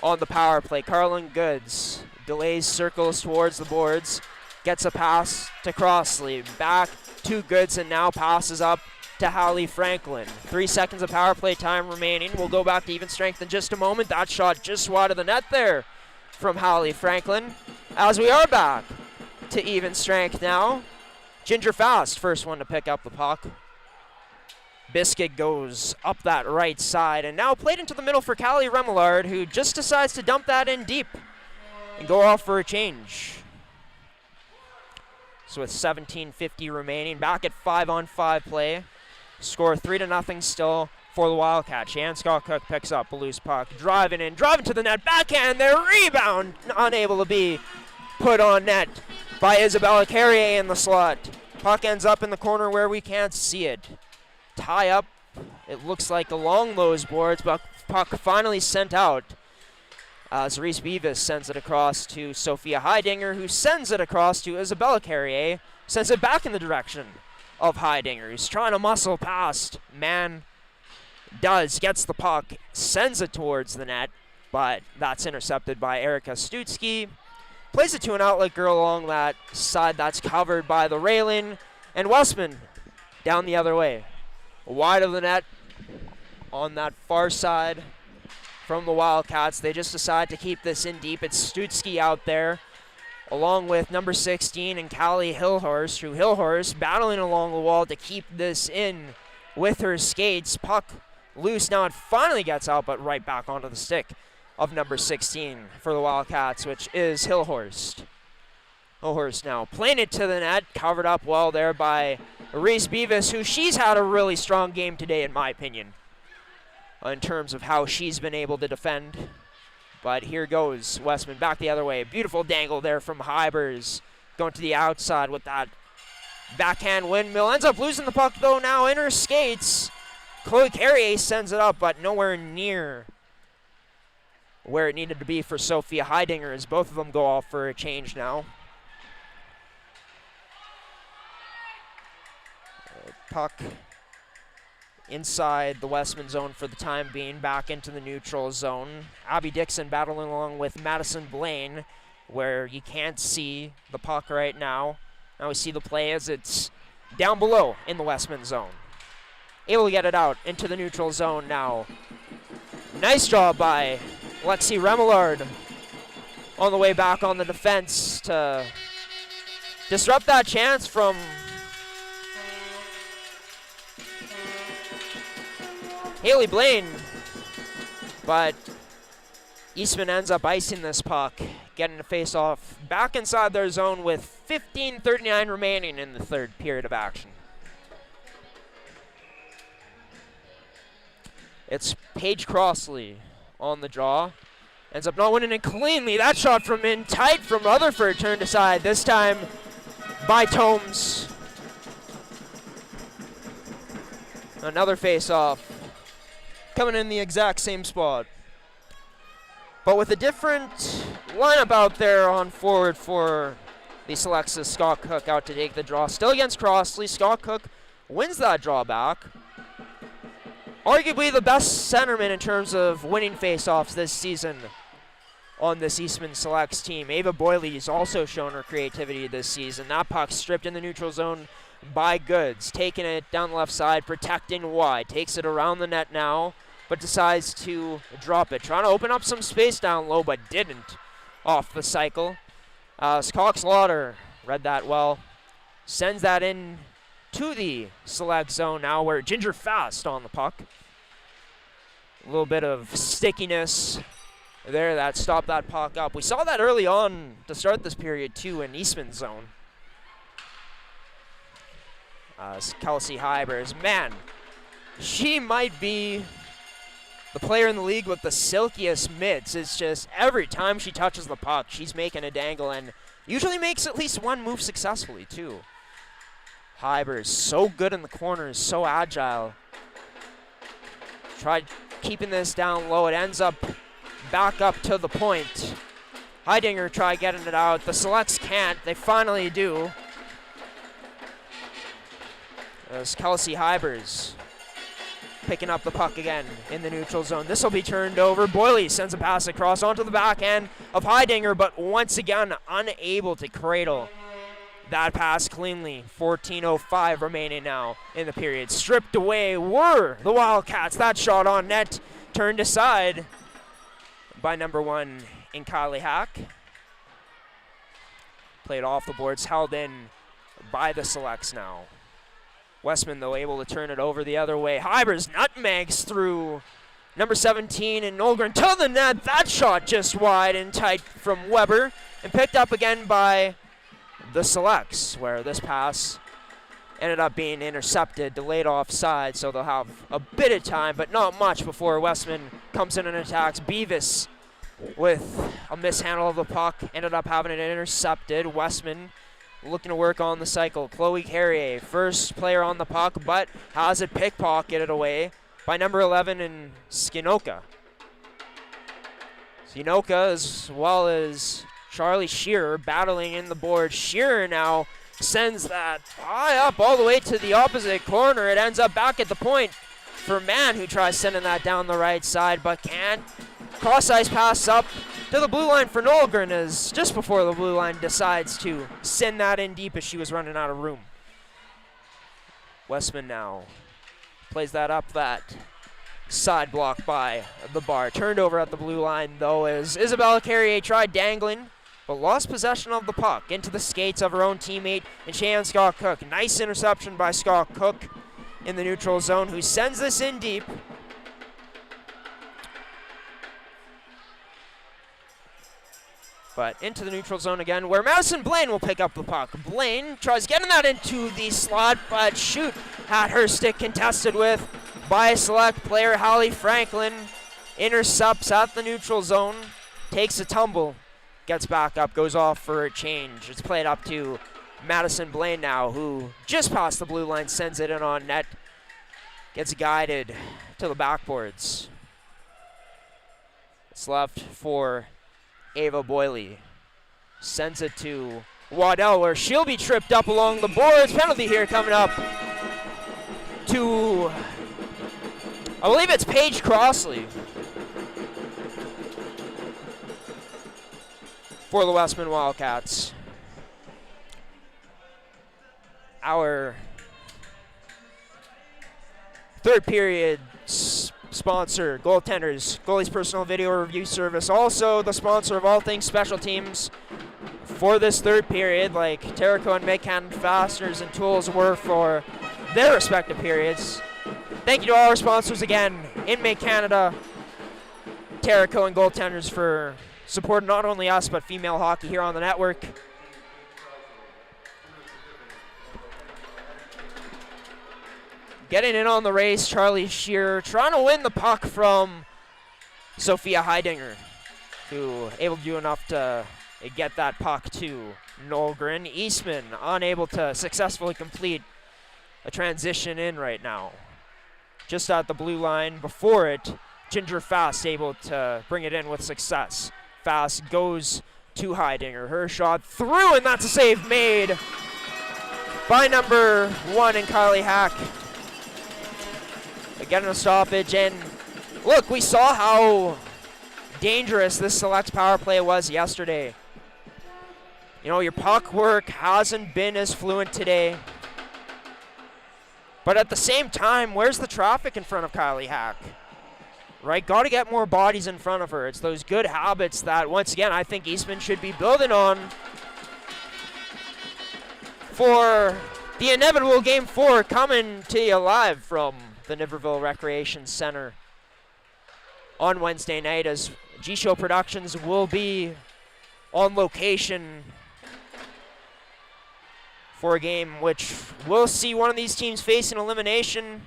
on the power play. Carlin Goods delays, circles towards the boards, gets a pass to Crossley, back to Goods, and now passes up to Hallie Franklin. 3 seconds of power play time remaining. We'll go back to even strength in just a moment. That shot just wide of the net there from Hallie Franklin. As we are back to even strength now, Ginger Fast, first one to pick up the puck. Biscuit goes up that right side, and now played into the middle for Callie Remillard, who just decides to dump that in deep and go off for a change. So with 17:50 remaining, back at 5-on-5 play. Score 3-0 still for the Wildcats. Shan Scott Cook picks up a loose puck, driving to the net, backhand there, rebound, unable to be put on net by Isabella Carrier in the slot. Puck ends up in the corner where we can't see it. Tie up, it looks like along those boards, but puck finally sent out as Reese Beavis sends it across to Sophia Heidinger, who sends it across to Isabella Carrier, sends it back in the direction of Heidinger, who's trying to muscle past. Gets the puck, sends it towards the net, but that's intercepted by Erica Stutzky. Plays it to an outlet girl along that side that's covered by the railing, and Westman down the other way. Wide of the net on that far side from the Wildcats. They just decide to keep this in deep. It's Stutzky out there along with number 16 and Callie Hillhorst, who Hillhorst battling along the wall to keep this in with her skates. Puck loose now. It finally gets out, but right back onto the stick of number 16 for the Wildcats, which is Hillhorst. Hillhorst now playing it to the net, covered up well there by Reese Beavis, who she's had a really strong game today, in my opinion, in terms of how she's been able to defend. But here goes Westman back the other way. Beautiful dangle there from Hybers, going to the outside with that backhand windmill. Ends up losing the puck, though, now in her skates. Chloe Carrier sends it up, but nowhere near where it needed to be for Sophia Heidinger, as both of them go off for a change now. Puck inside the Westman zone for the time being, back into the neutral zone. Abby Dixon battling along with Madison Blaine, where you can't see the puck right now. Now we see the play as it's down below in the Westman zone. Able to get it out into the neutral zone now. Nice job by Lexi Remillard on the way back on the defense to disrupt that chance from Haley Blaine, but Eastman ends up icing this puck, getting a face-off back inside their zone with 15:39 remaining in the third period of action. It's Paige Crossley on the draw. Ends up not winning it cleanly. That shot from in tight from Rutherford turned aside, this time by Tomes. Another face-off coming in the exact same spot, but with a different lineup out there on forward for the Selects. Scott Cook out to take the draw. Still against Crossley. Scott Cook wins that draw back. Arguably the best centerman in terms of winning face-offs this season on this Eastman Selects team. Ava Boyley has also shown her creativity this season. That puck stripped in the neutral zone by Goods, taking it down the left side, protecting wide. Takes it around the net now, but decides to drop it. Trying to open up some space down low, but didn't off the cycle. Cox Lauder read that well. Sends that in to the select zone now, where Ginger Fast on the puck. A little bit of stickiness there that stopped that puck up. We saw that early on to start this period too in Eastman's zone. Kelsey Hybers, man, she might be the player in the league with the silkiest mitts. It's just every time she touches the puck, she's making a dangle and usually makes at least one move successfully too. Hybers, so good in the corners, so agile. Tried keeping this down low. It ends up back up to the point. Heidinger tried getting it out. The Selects can't. They finally do. There's Kelsey Hybers picking up the puck again in the neutral zone. This will be turned over. Boyley sends a pass across onto the backhand of Heidinger, but once again unable to cradle that pass cleanly. 14:05 remaining now in the period. Stripped away were the Wildcats. That shot on net turned aside by number 1 in Kylie Hack. Played off the boards, held in by the Selects now. Westman, though, able to turn it over the other way. Hybers nutmegs through number 17 and Nolgren to the net. That shot just wide and tight from Weber and picked up again by the Selects, where this pass ended up being intercepted, delayed offside, so they'll have a bit of time, but not much before Westman comes in and attacks. Beavis with a mishandle of the puck, ended up having it intercepted. Westman looking to work on the cycle. Chloe Carrier, first player on the puck, but has it pickpocketed away by number 11 in Skinoka. Skinoka, as well as Charlie Shearer, battling in the board. Shearer now sends that high up all the way to the opposite corner. It ends up back at the point for Mann, who tries sending that down the right side, but can't. Cross-ice pass up to the blue line for Nolgren, as just before the blue line decides to send that in deep as she was running out of room. Westman now plays that up, that side block by the bar. Turned over at the blue line, though, as Isabella Carrier tried dangling, but lost possession of the puck into the skates of her own teammate and Cheyenne Scott Cook. Nice interception by Scott Cook in the neutral zone, who sends this in deep. But into the neutral zone again, where Madison Blaine will pick up the puck. Blaine tries getting that into the slot, but shoot, had her stick contested with by a Select player, Hallie Franklin. Intercepts at the neutral zone, takes a tumble, gets back up, goes off for a change. It's played up to Madison Blaine now, who just past the blue line, sends it in on net, gets guided to the backboards. It's left for Ava Boyley. Sends it to Waddell, where she'll be tripped up along the boards. Penalty here coming up to, I believe it's Paige Crossley for the Westman Wildcats. Our third period sponsor, Goaltenders, Goalie's Personal Video Review Service, also the sponsor of all things special teams for this third period, like Terrico and May-Canada Fasteners and Tools were for their respective periods. Thank you to all our sponsors again in May-Canada, Terrico and Goaltenders, for supporting not only us but female hockey here on the network. Getting in on the race, Charlie Shearer trying to win the puck from Sophia Heidinger, who able to do enough to get that puck to Nolgren. Eastman unable to successfully complete a transition in right now. Just at the blue line before it, Ginger Fast able to bring it in with success. Fast goes to Heidinger. Her shot through, and that's a save made by number 1 in Kylie Hack. Getting a stoppage, and look, we saw how dangerous this Selects power play was yesterday. You know, your puck work hasn't been as fluent today. But at the same time, where's the traffic in front of Kylie Hack? Right, got to get more bodies in front of her. It's those good habits that, once again, I think Eastman should be building on for the inevitable Game 4 coming to you live from the Niverville Recreation Center on Wednesday night, as G-Show Productions will be on location for a game which we'll see one of these teams facing elimination.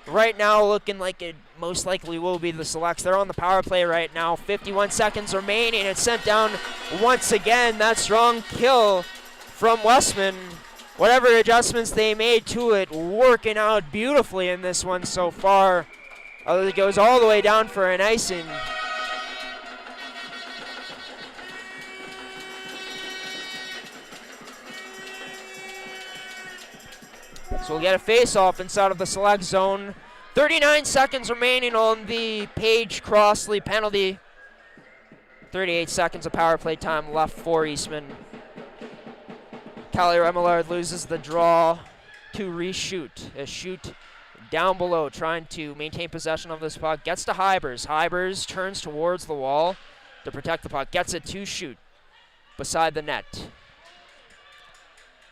Right now looking like it most likely will be the Selects. They're on the power play right now. 51 seconds remaining. It's sent down once again. That strong kill from Westman. Whatever adjustments they made to it, working out beautifully in this one so far. It goes all the way down for an icing. So we'll get a face-off inside of the Select zone. 39 seconds remaining on the Paige Crossley penalty. 38 seconds of power play time left for Eastman. Callie Remillard loses the draw to reshoot. A shoot down below, trying to maintain possession of this puck. Gets to Hybers. Hybers turns towards the wall to protect the puck. Gets it to shoot beside the net.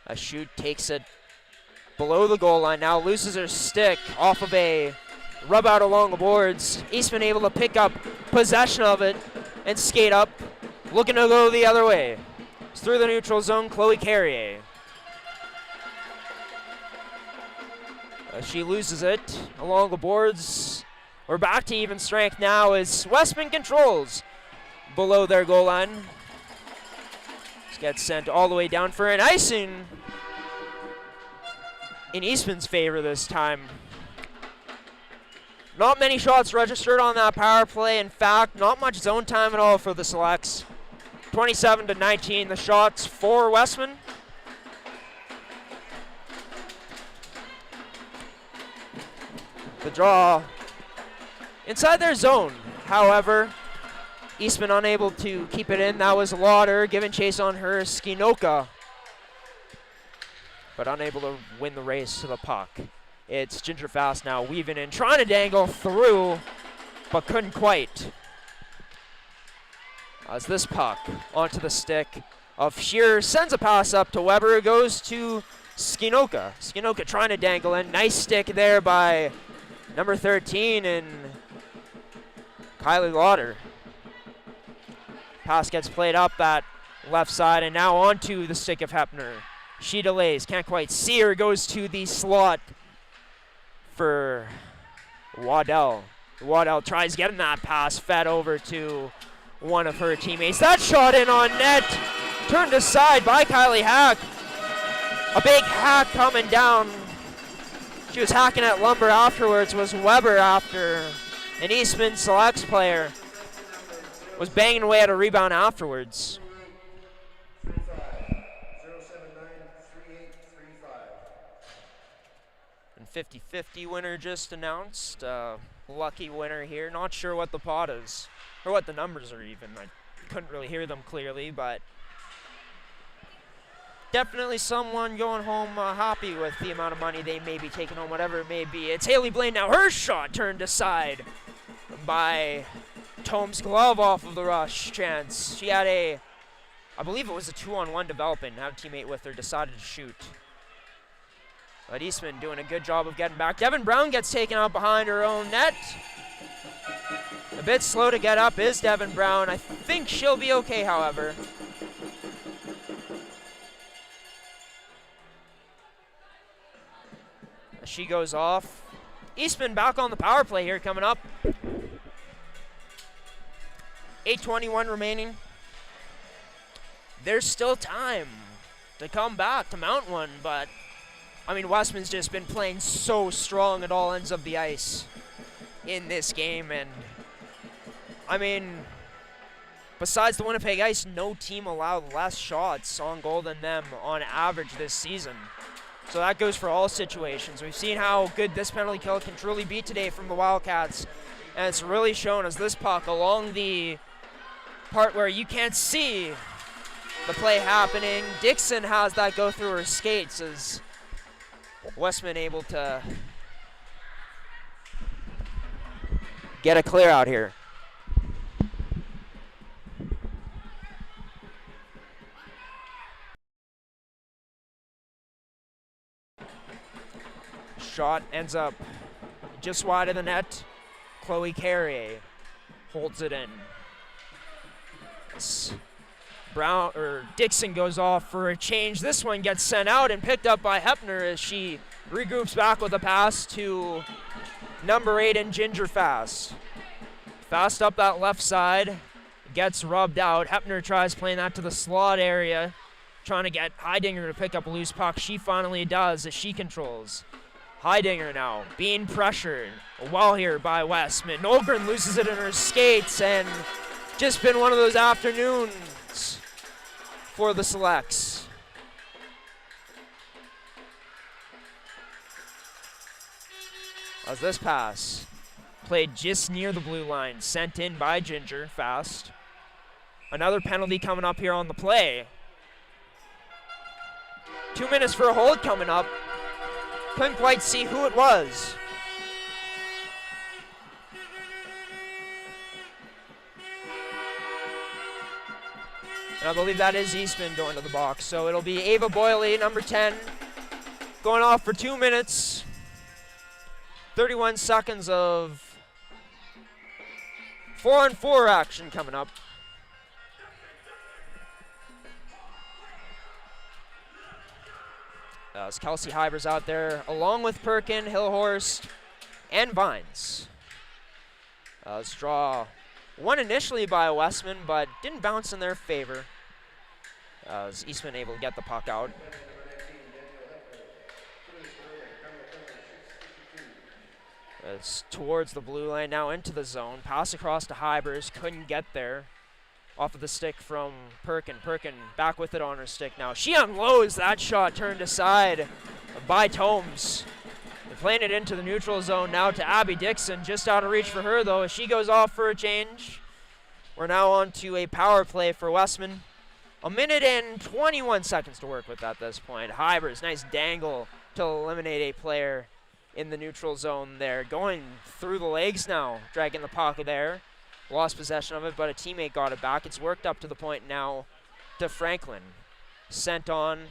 A shoot takes it below the goal line now, loses her stick off of a rub out along the boards. Eastman able to pick up possession of it and skate up, looking to go the other way. It's through the neutral zone, Chloe Carrier. She loses it along the boards. We're back to even strength now as Westman controls below their goal line. This gets sent all the way down for an icing in Eastman's favor this time. Not many shots registered on that power play. In fact, not much zone time at all for the Selects. 27-19, the shots for Westman. The draw inside their zone. However, Eastman unable to keep it in. That was Lauder giving chase on her. Skinoka, but unable to win the race to the puck. It's Ginger Fast now weaving in, trying to dangle through, but couldn't quite. As this puck onto the stick of Shearer, sends a pass up to Weber. It goes to Skinoka. Skinoka trying to dangle in. Nice stick there by number 13 and Kylie Lauder. Pass gets played up that left side and now onto the stick of Hepner. She delays, can't quite see her, goes to the slot for Waddell. Waddell tries getting that pass fed over to one of her teammates. That shot in on net, turned aside by Kylie Hack. A big hack coming down. She was hacking at lumber afterwards, was Weber after an Eastman Selects player was banging away at a rebound afterwards. And 50-50 winner just announced. Lucky winner here. Not sure what the pot is, or what the numbers are even. I couldn't really hear them clearly, but definitely someone going home happy with the amount of money they may be taking home, whatever it may be. It's Haley Blaine now. Her shot turned aside by Tome's glove off of the rush chance. She had I believe it was a 2-on-1 developing. Had a teammate with her, decided to shoot. But Eastman doing a good job of getting back. Devin Brown gets taken out behind her own net. A bit slow to get up is Devin Brown. I think she'll be okay, however. She goes off. Eastman back on the power play here coming up. 8:21 remaining. There's still time to come back to mount one, but I mean, Westman's just been playing so strong at all ends of the ice in this game, and I mean, besides the Winnipeg Ice, no team allowed less shots on goal than them on average this season. So that goes for all situations. We've seen how good this penalty kill can truly be today from the Wildcats, and it's really shown as this puck along the part where you can't see the play happening. Dixon has that go through her skates as Westman able to get a clear out here. Shot ends up just wide of the net. Chloe Carrier holds it in. Dixon goes off for a change. This one gets sent out and picked up by Hepner as she regroups back with a pass to number 8 in Ginger Fast. Fast up that left side, gets rubbed out. Hepner tries playing that to the slot area, trying to get Heidinger to pick up a loose puck. She finally does as she controls. Heidinger now being pressured well here by Westman. Nolgren loses it in her skates, and just been one of those afternoons for the Selects. As this pass played just near the blue line, sent in by Ginger Fast. Another penalty coming up here on the play. 2 minutes for a hold coming up. Couldn't quite see who it was. And I believe that is Eastman going to the box. So it'll be Ava Boyley, number 10, going off for 2 minutes. 31 seconds of 4-on-4 action coming up. As Kelsey Hybers out there, along with Perkin, Hillhorst, and Vines. Let's draw one initially by Westman, but didn't bounce in their favor. As Eastman able to get the puck out. It's towards the blue line now into the zone. Pass across to Hybers, couldn't get there. Off of the stick from Perkin. Perkin back with it on her stick now. She unloads that shot, turned aside by Tomes. They're playing it into the neutral zone now to Abby Dixon. Just out of reach for her, though, as she goes off for a change. We're now on to a power play for Westman. 1 minute and 21 seconds to work with at this point. Hybers, nice dangle to eliminate a player in the neutral zone there. Going through the legs now, dragging the puck there. Lost possession of it, but a teammate got it back. It's worked up to the point now to Franklin. Sent on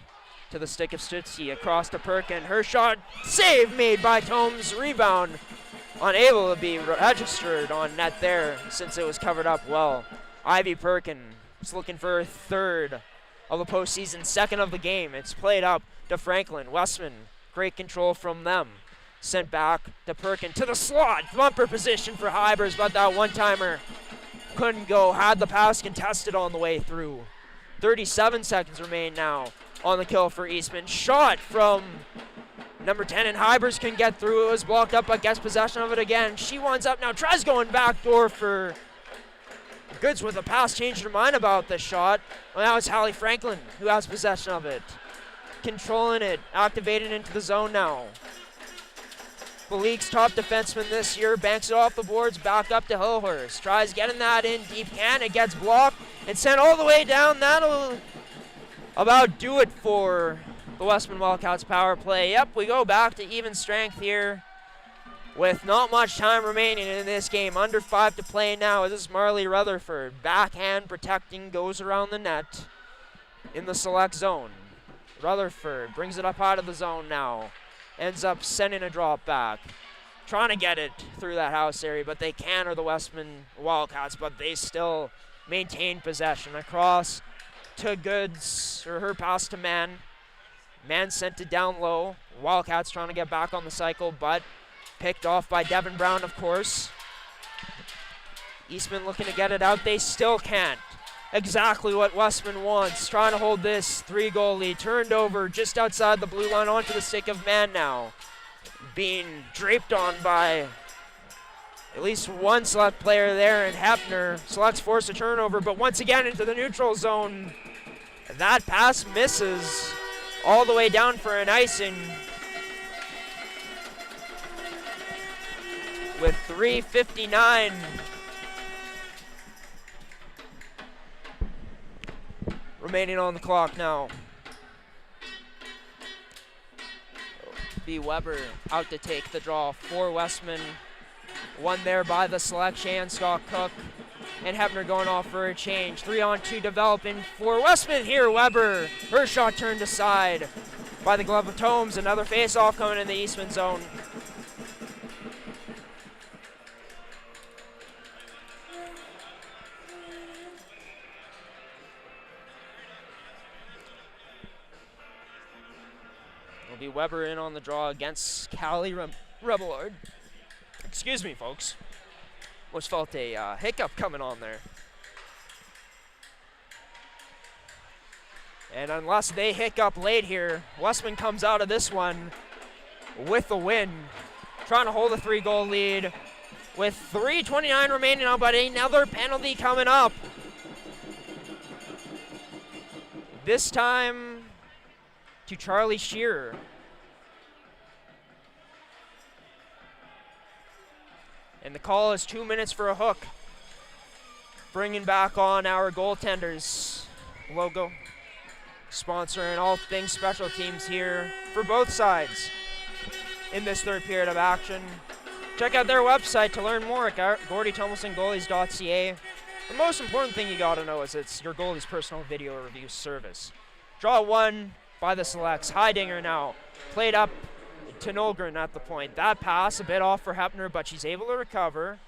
to the stick of Stützky, across to Perkin. Her shot, save made by Tomes. Rebound unable to be registered on net there since it was covered up well. Ivy Perkin is looking for her third of the postseason, second of the game. It's played up to Franklin. Westman, great control from them. Sent back to Perkin to the slot. Bumper position for Hybers, but that one-timer couldn't go. Had the pass contested on the way through. 37 seconds remain now on the kill for Eastman. Shot from number 10, and Hybers couldn't get through. It was blocked up, but gets possession of it again. She winds up now. Tries going back door for Goods with a pass. Changed her mind about this shot. Well, now it's Hallie Franklin who has possession of it. Controlling it. Activated into the zone now. The league's top defenseman this year banks it off the boards, back up to Hillhurst. Tries getting that in deep, can. It gets blocked and sent all the way down. That'll about do it for the Westman Wildcats power play. Yep, we go back to even strength here with not much time remaining in this game. Under 5 to play now. This is Marley Rutherford. Backhand protecting, goes around the net in the select zone. Rutherford brings it up out of the zone now. Ends up sending a drop back. Trying to get it through that house area, but they can, or the Westman Wildcats, but they still maintain possession. Across to Goods, or her pass to Mann. Mann sent it down low. Wildcats trying to get back on the cycle, but picked off by Devin Brown, of course. Eastman looking to get it out. They still can't. Exactly what Westman wants. Trying to hold this 3-goal lead. Turned over just outside the blue line onto the stick of Mann now. Being draped on by at least one Select player there, and Hepner. Select's forced a turnover, but once again into the neutral zone. That pass misses all the way down for an icing. With 3:59 remaining on the clock now. B. Weber out to take the draw for Westman. One there by the selection, Scott Cook. And Hepner going off for a change. 3-on-2 developing for Westman here. Weber, her shot turned aside by the glove of Tomes. Another face-off coming in the Eastman zone. It'll be Weber in on the draw against Callie Rebelard. Excuse me, folks. Almost felt a hiccup coming on there. And unless they hiccup late here, Westman comes out of this one with the win. Trying to hold a 3-goal lead with 3:29 remaining now, but another penalty coming up. This time to Charlie Shearer. And the call is 2 minutes for a hook. Bringing back on our goaltenders logo. Sponsoring all things special teams here for both sides in this third period of action. Check out their website to learn more at GordyTumbletonGoalies.ca. The most important thing you gotta know is it's your goalie's personal video review service. Draw one by the selects. Heidinger now played up to Nolgren at the point. That pass a bit off for Hepner, but she's able to recover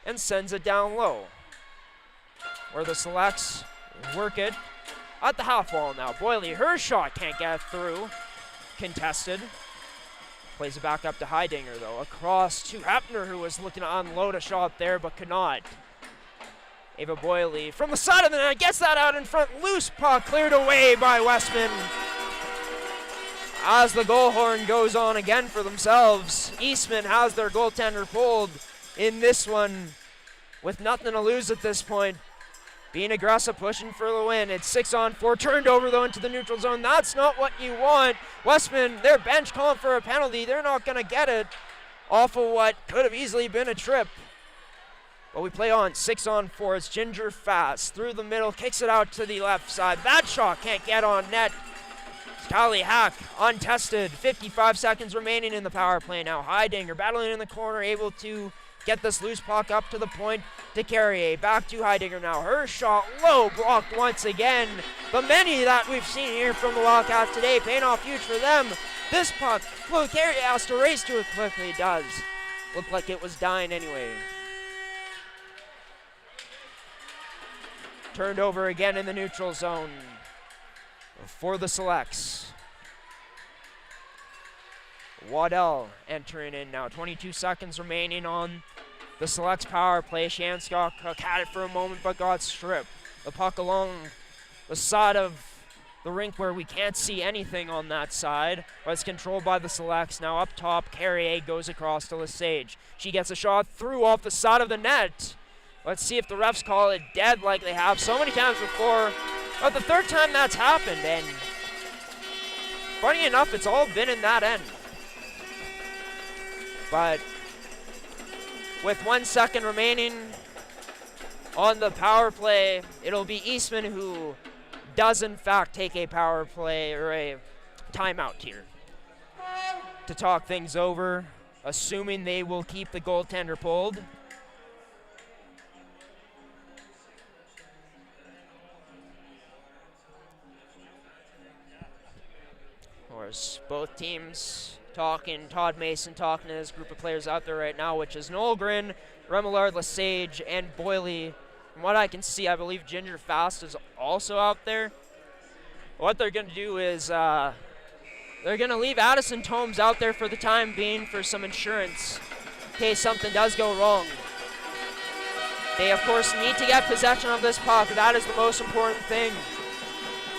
and sends it down low, where the selects work it at the half wall now. Boyley, her shot can't get through. Contested. Plays it back up to Heidinger, though. Across to Hepner, who was looking to unload a shot there, but could not. Ava Boyley from the side of the net gets that out in front. Loose puck cleared away by Westman. As the goal horn goes on again for themselves, Eastman has their goaltender pulled in this one with nothing to lose at this point. Being aggressive, pushing for the win. It's 6-on-4, turned over though into the neutral zone. That's not what you want. Westman, their bench calling for a penalty. They're not going to get it off of what could have easily been a trip. But we play on 6-on-4. It's Ginger fast through the middle, kicks it out to the left side. That shot can't get on net. Callie Hack untested. 55 seconds remaining in the power play now. Heidinger battling in the corner, able to get this loose puck up to the point to Carrier. Back to Heidinger now. Her shot low, blocked once again. The many that we've seen here from the Wildcats today paying off huge for them. This puck, well, Carrier has to race to it quickly. It does. Looked like it was dying anyway. Turned over again in the neutral zone for the selects. Waddell entering in now. 22 seconds remaining on the selects power play. Shanskog Cook had it for a moment but got stripped. The puck along the side of the rink where we can't see anything on that side, but it's controlled by the selects. Now up top, Carrier goes across to Lesage. She gets a shot through off the side of the net. Let's see if the refs call it dead like they have so many times before. But the third time that's happened, and funny enough, it's all been in that end. But with 1 second remaining on the power play, it'll be Eastman who does in fact take a power play or a timeout here to talk things over, assuming they will keep the goaltender pulled. Of course, both teams talking, Todd Mason talking to his group of players out there right now, which is Nolgren, Remillard, Lesage, and Boyley. From what I can see, I believe Ginger Fast is also out there. What they're going to do is they're going to leave Addison Tomes out there for the time being for some insurance in case something does go wrong. They, of course, need to get possession of this puck. That is the most important thing.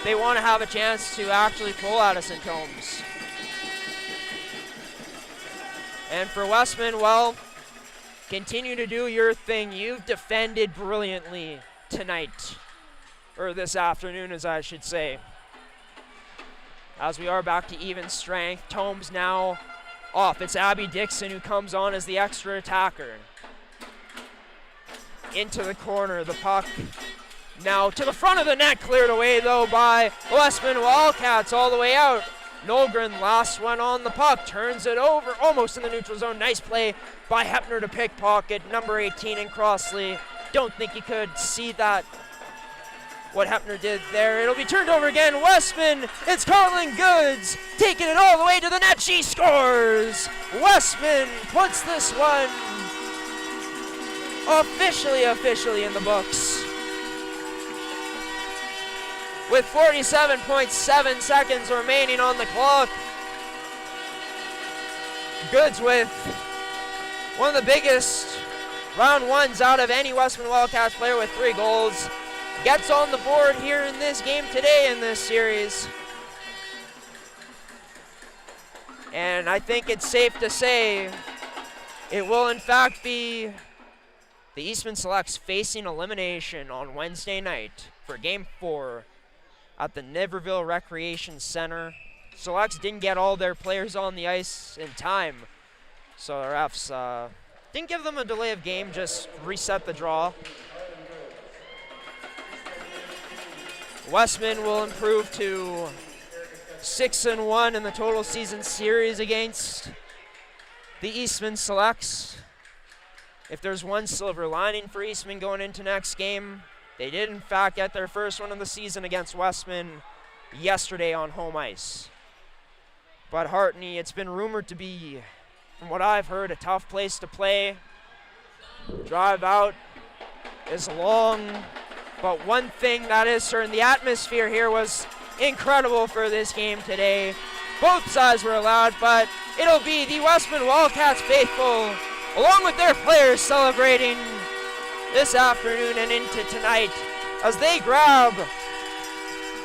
They want to have a chance to actually pull Addison Tomes. And for Westman, well, continue to do your thing. You've defended brilliantly tonight, or this afternoon, as I should say. As we are back to even strength, Tomes now off. It's Abby Dixon who comes on as the extra attacker. Into the corner, the puck Now to the front of the net, cleared away though by Westman Wildcats all the way out. Nolgren, last one on the puck, turns it over, almost in the neutral zone. Nice play by Hepner to pickpocket number 18 in Crossley. Don't think you could see that, what Hepner did there. It'll be turned over again. Westman, it's Carlin Goods, taking it all the way to the net. She scores! Westman puts this one officially in the books. With 47.7 seconds remaining on the clock. Goods with one of the biggest round ones out of any Westman Wildcats player with 3 goals. Gets on the board here in this game today in this series. And I think it's safe to say it will in fact be the Eastman Selects facing elimination on Wednesday night for Game 4 at the Niverville Recreation Center. Selects didn't get all their players on the ice in time, so the refs didn't give them a delay of game, just reset the draw. Westman will improve to 6-1 in the total season series against the Eastman Selects. If there's one silver lining for Eastman going into next game, they did in fact get their first one of the season against Westman yesterday on home ice. But Hartney, it's been rumored to be, from what I've heard, a tough place to play. Drive out is long, but one thing that is certain, the atmosphere here was incredible for this game today. Both sides were allowed, but it'll be the Westman Wildcats faithful, along with their players, celebrating this afternoon and into tonight as they grab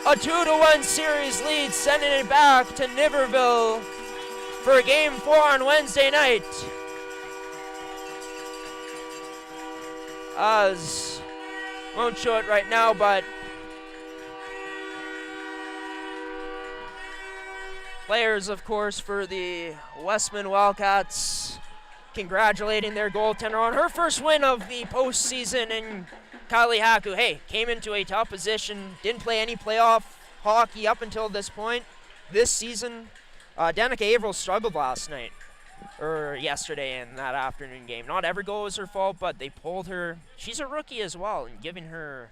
a 2-1 series lead, sending it back to Niverville for Game 4 on Wednesday night. As won't show it right now, but players, of course, for the Westman Wildcats congratulating their goaltender on her first win of the postseason. And Kylie Hack, who, hey, came into a tough position, didn't play any playoff hockey up until this point this season. Danica Averill struggled yesterday in that afternoon game. Not every goal was her fault, but they pulled her. She's a rookie as well, and giving her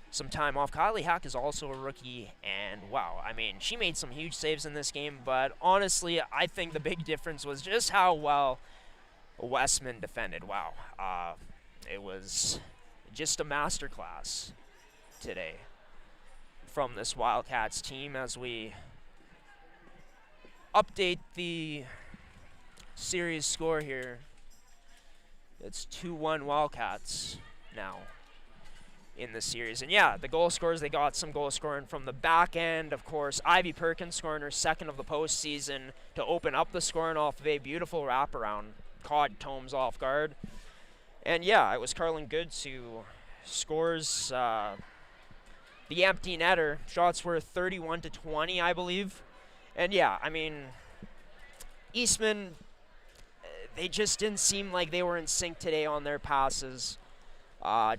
some time off. Kylie Hack is also a rookie, and wow, I mean, she made some huge saves in this game, but honestly, I think the big difference was just how well Westman defended. Wow. It was just a masterclass today from this Wildcats team as we update the series score here. It's 2-1 Wildcats now in the series. And yeah, the goal scorers, they got some goal scoring from the back end. Of course, Ivy Perkins scoring her second of the postseason to open up the scoring off of a beautiful wraparound. Caught Tomes off guard. And yeah, it was Carlin Goods who scores the empty netter. Shots were 31-20, I believe. And yeah, I mean, Eastman, they just didn't seem like they were in sync today on their passes.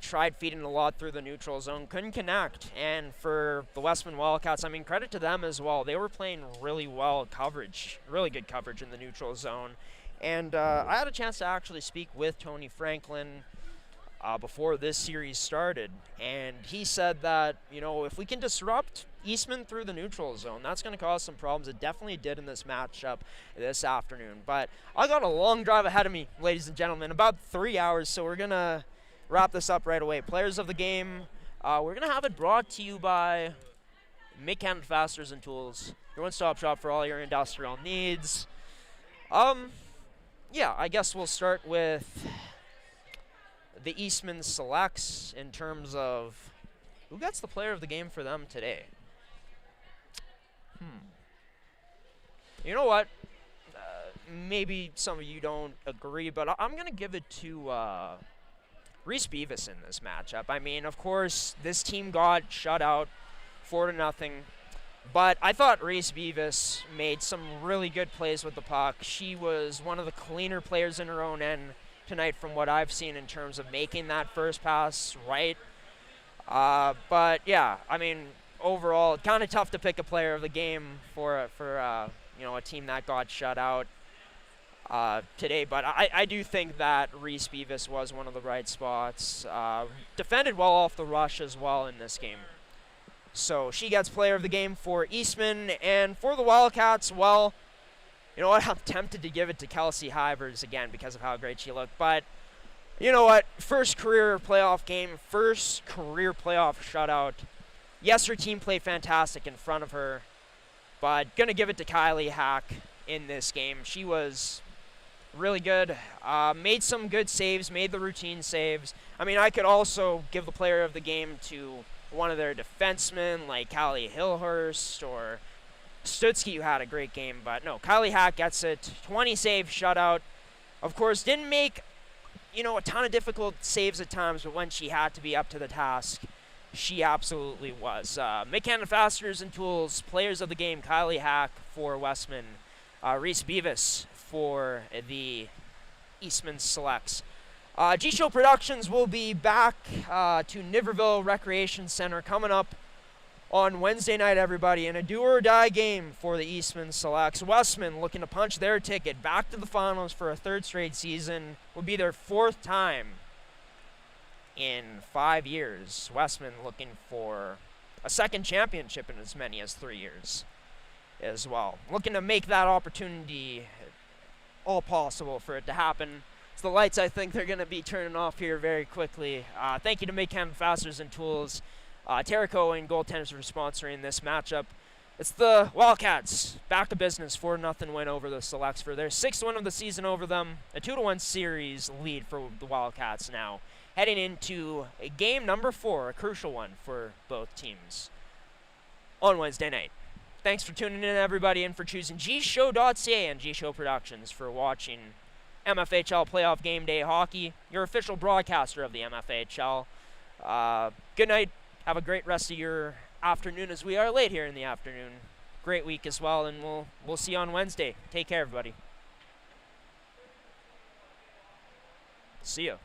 Tried feeding a lot through the neutral zone, couldn't connect. And for the Westman Wildcats, I mean, credit to them as well. They were playing really well coverage, really good coverage in the neutral zone. And I had a chance to actually speak with Tony Franklin before this series started. And he said that, you know, if we can disrupt Eastman through the neutral zone, that's going to cause some problems. It definitely did in this matchup this afternoon. But I got a long drive ahead of me, ladies and gentlemen, about 3 hours, so we're going to wrap this up right away. Players of the game, we're going to have it brought to you by Mid-Canada Fasteners and Tools, your one-stop shop for all your industrial needs. Yeah, I guess we'll start with the Eastman Selects in terms of who gets the player of the game for them today. You know what? Maybe some of you don't agree, but I'm going to give it to Reese Beavis in this matchup. I mean, of course, this team got shut out 4-0. But I thought Reese Beavis made some really good plays with the puck. She was one of the cleaner players in her own end tonight from what I've seen in terms of making that first pass right. But yeah, I mean, overall, kind of tough to pick a player of the game for a team that got shut out today. But I do think that Reese Beavis was one of the right spots. Defended well off the rush as well in this game. So she gets player of the game for Eastman. And for the Wildcats, well, you know what? I'm tempted to give it to Kelsey Hivers again because of how great she looked. But you know what? First career playoff game, first career playoff shutout. Yes, her team played fantastic in front of her, but going to give it to Kylie Hack in this game. She was really good. Made some good saves, made the routine saves. I mean, I could also give the player of the game to one of their defensemen, like Callie Hillhurst or Stutzky, who had a great game. But no, Kylie Hack gets it. 20 save shutout. Of course, didn't make a ton of difficult saves at times, but when she had to be up to the task, she absolutely was. Mid-Canada Fasteners and Tools, players of the game, Kylie Hack for Westman, Reese Beavis for the Eastman Selects. G-Show Productions will be back to Niverville Recreation Center coming up on Wednesday night, everybody, in a do-or-die game for the Eastman Selects. Westman looking to punch their ticket back to the finals for a third straight season. Will be their fourth time in 5 years. Westman looking for a second championship in as many as 3 years as well. Looking to make that opportunity all possible for it to happen. It's the lights I think they're going to be turning off here very quickly. Thank you to Mid-Canada Fasteners and Tools, Terrico and Goaltenders for sponsoring this matchup. It's the Wildcats back to business, 4-0 win over the Selects for their 6th win of the season over them. A 2-1 series lead for the Wildcats now, heading into game number 4, a crucial one for both teams on Wednesday night. Thanks for tuning in, everybody, and for choosing gshow.ca and G-Show Productions for watching MFHL Playoff Game Day Hockey, your official broadcaster of the MFHL. Good night. Have a great rest of your afternoon, as we are late here in the afternoon. Great week as well, and we'll see you on Wednesday. Take care, everybody. See ya.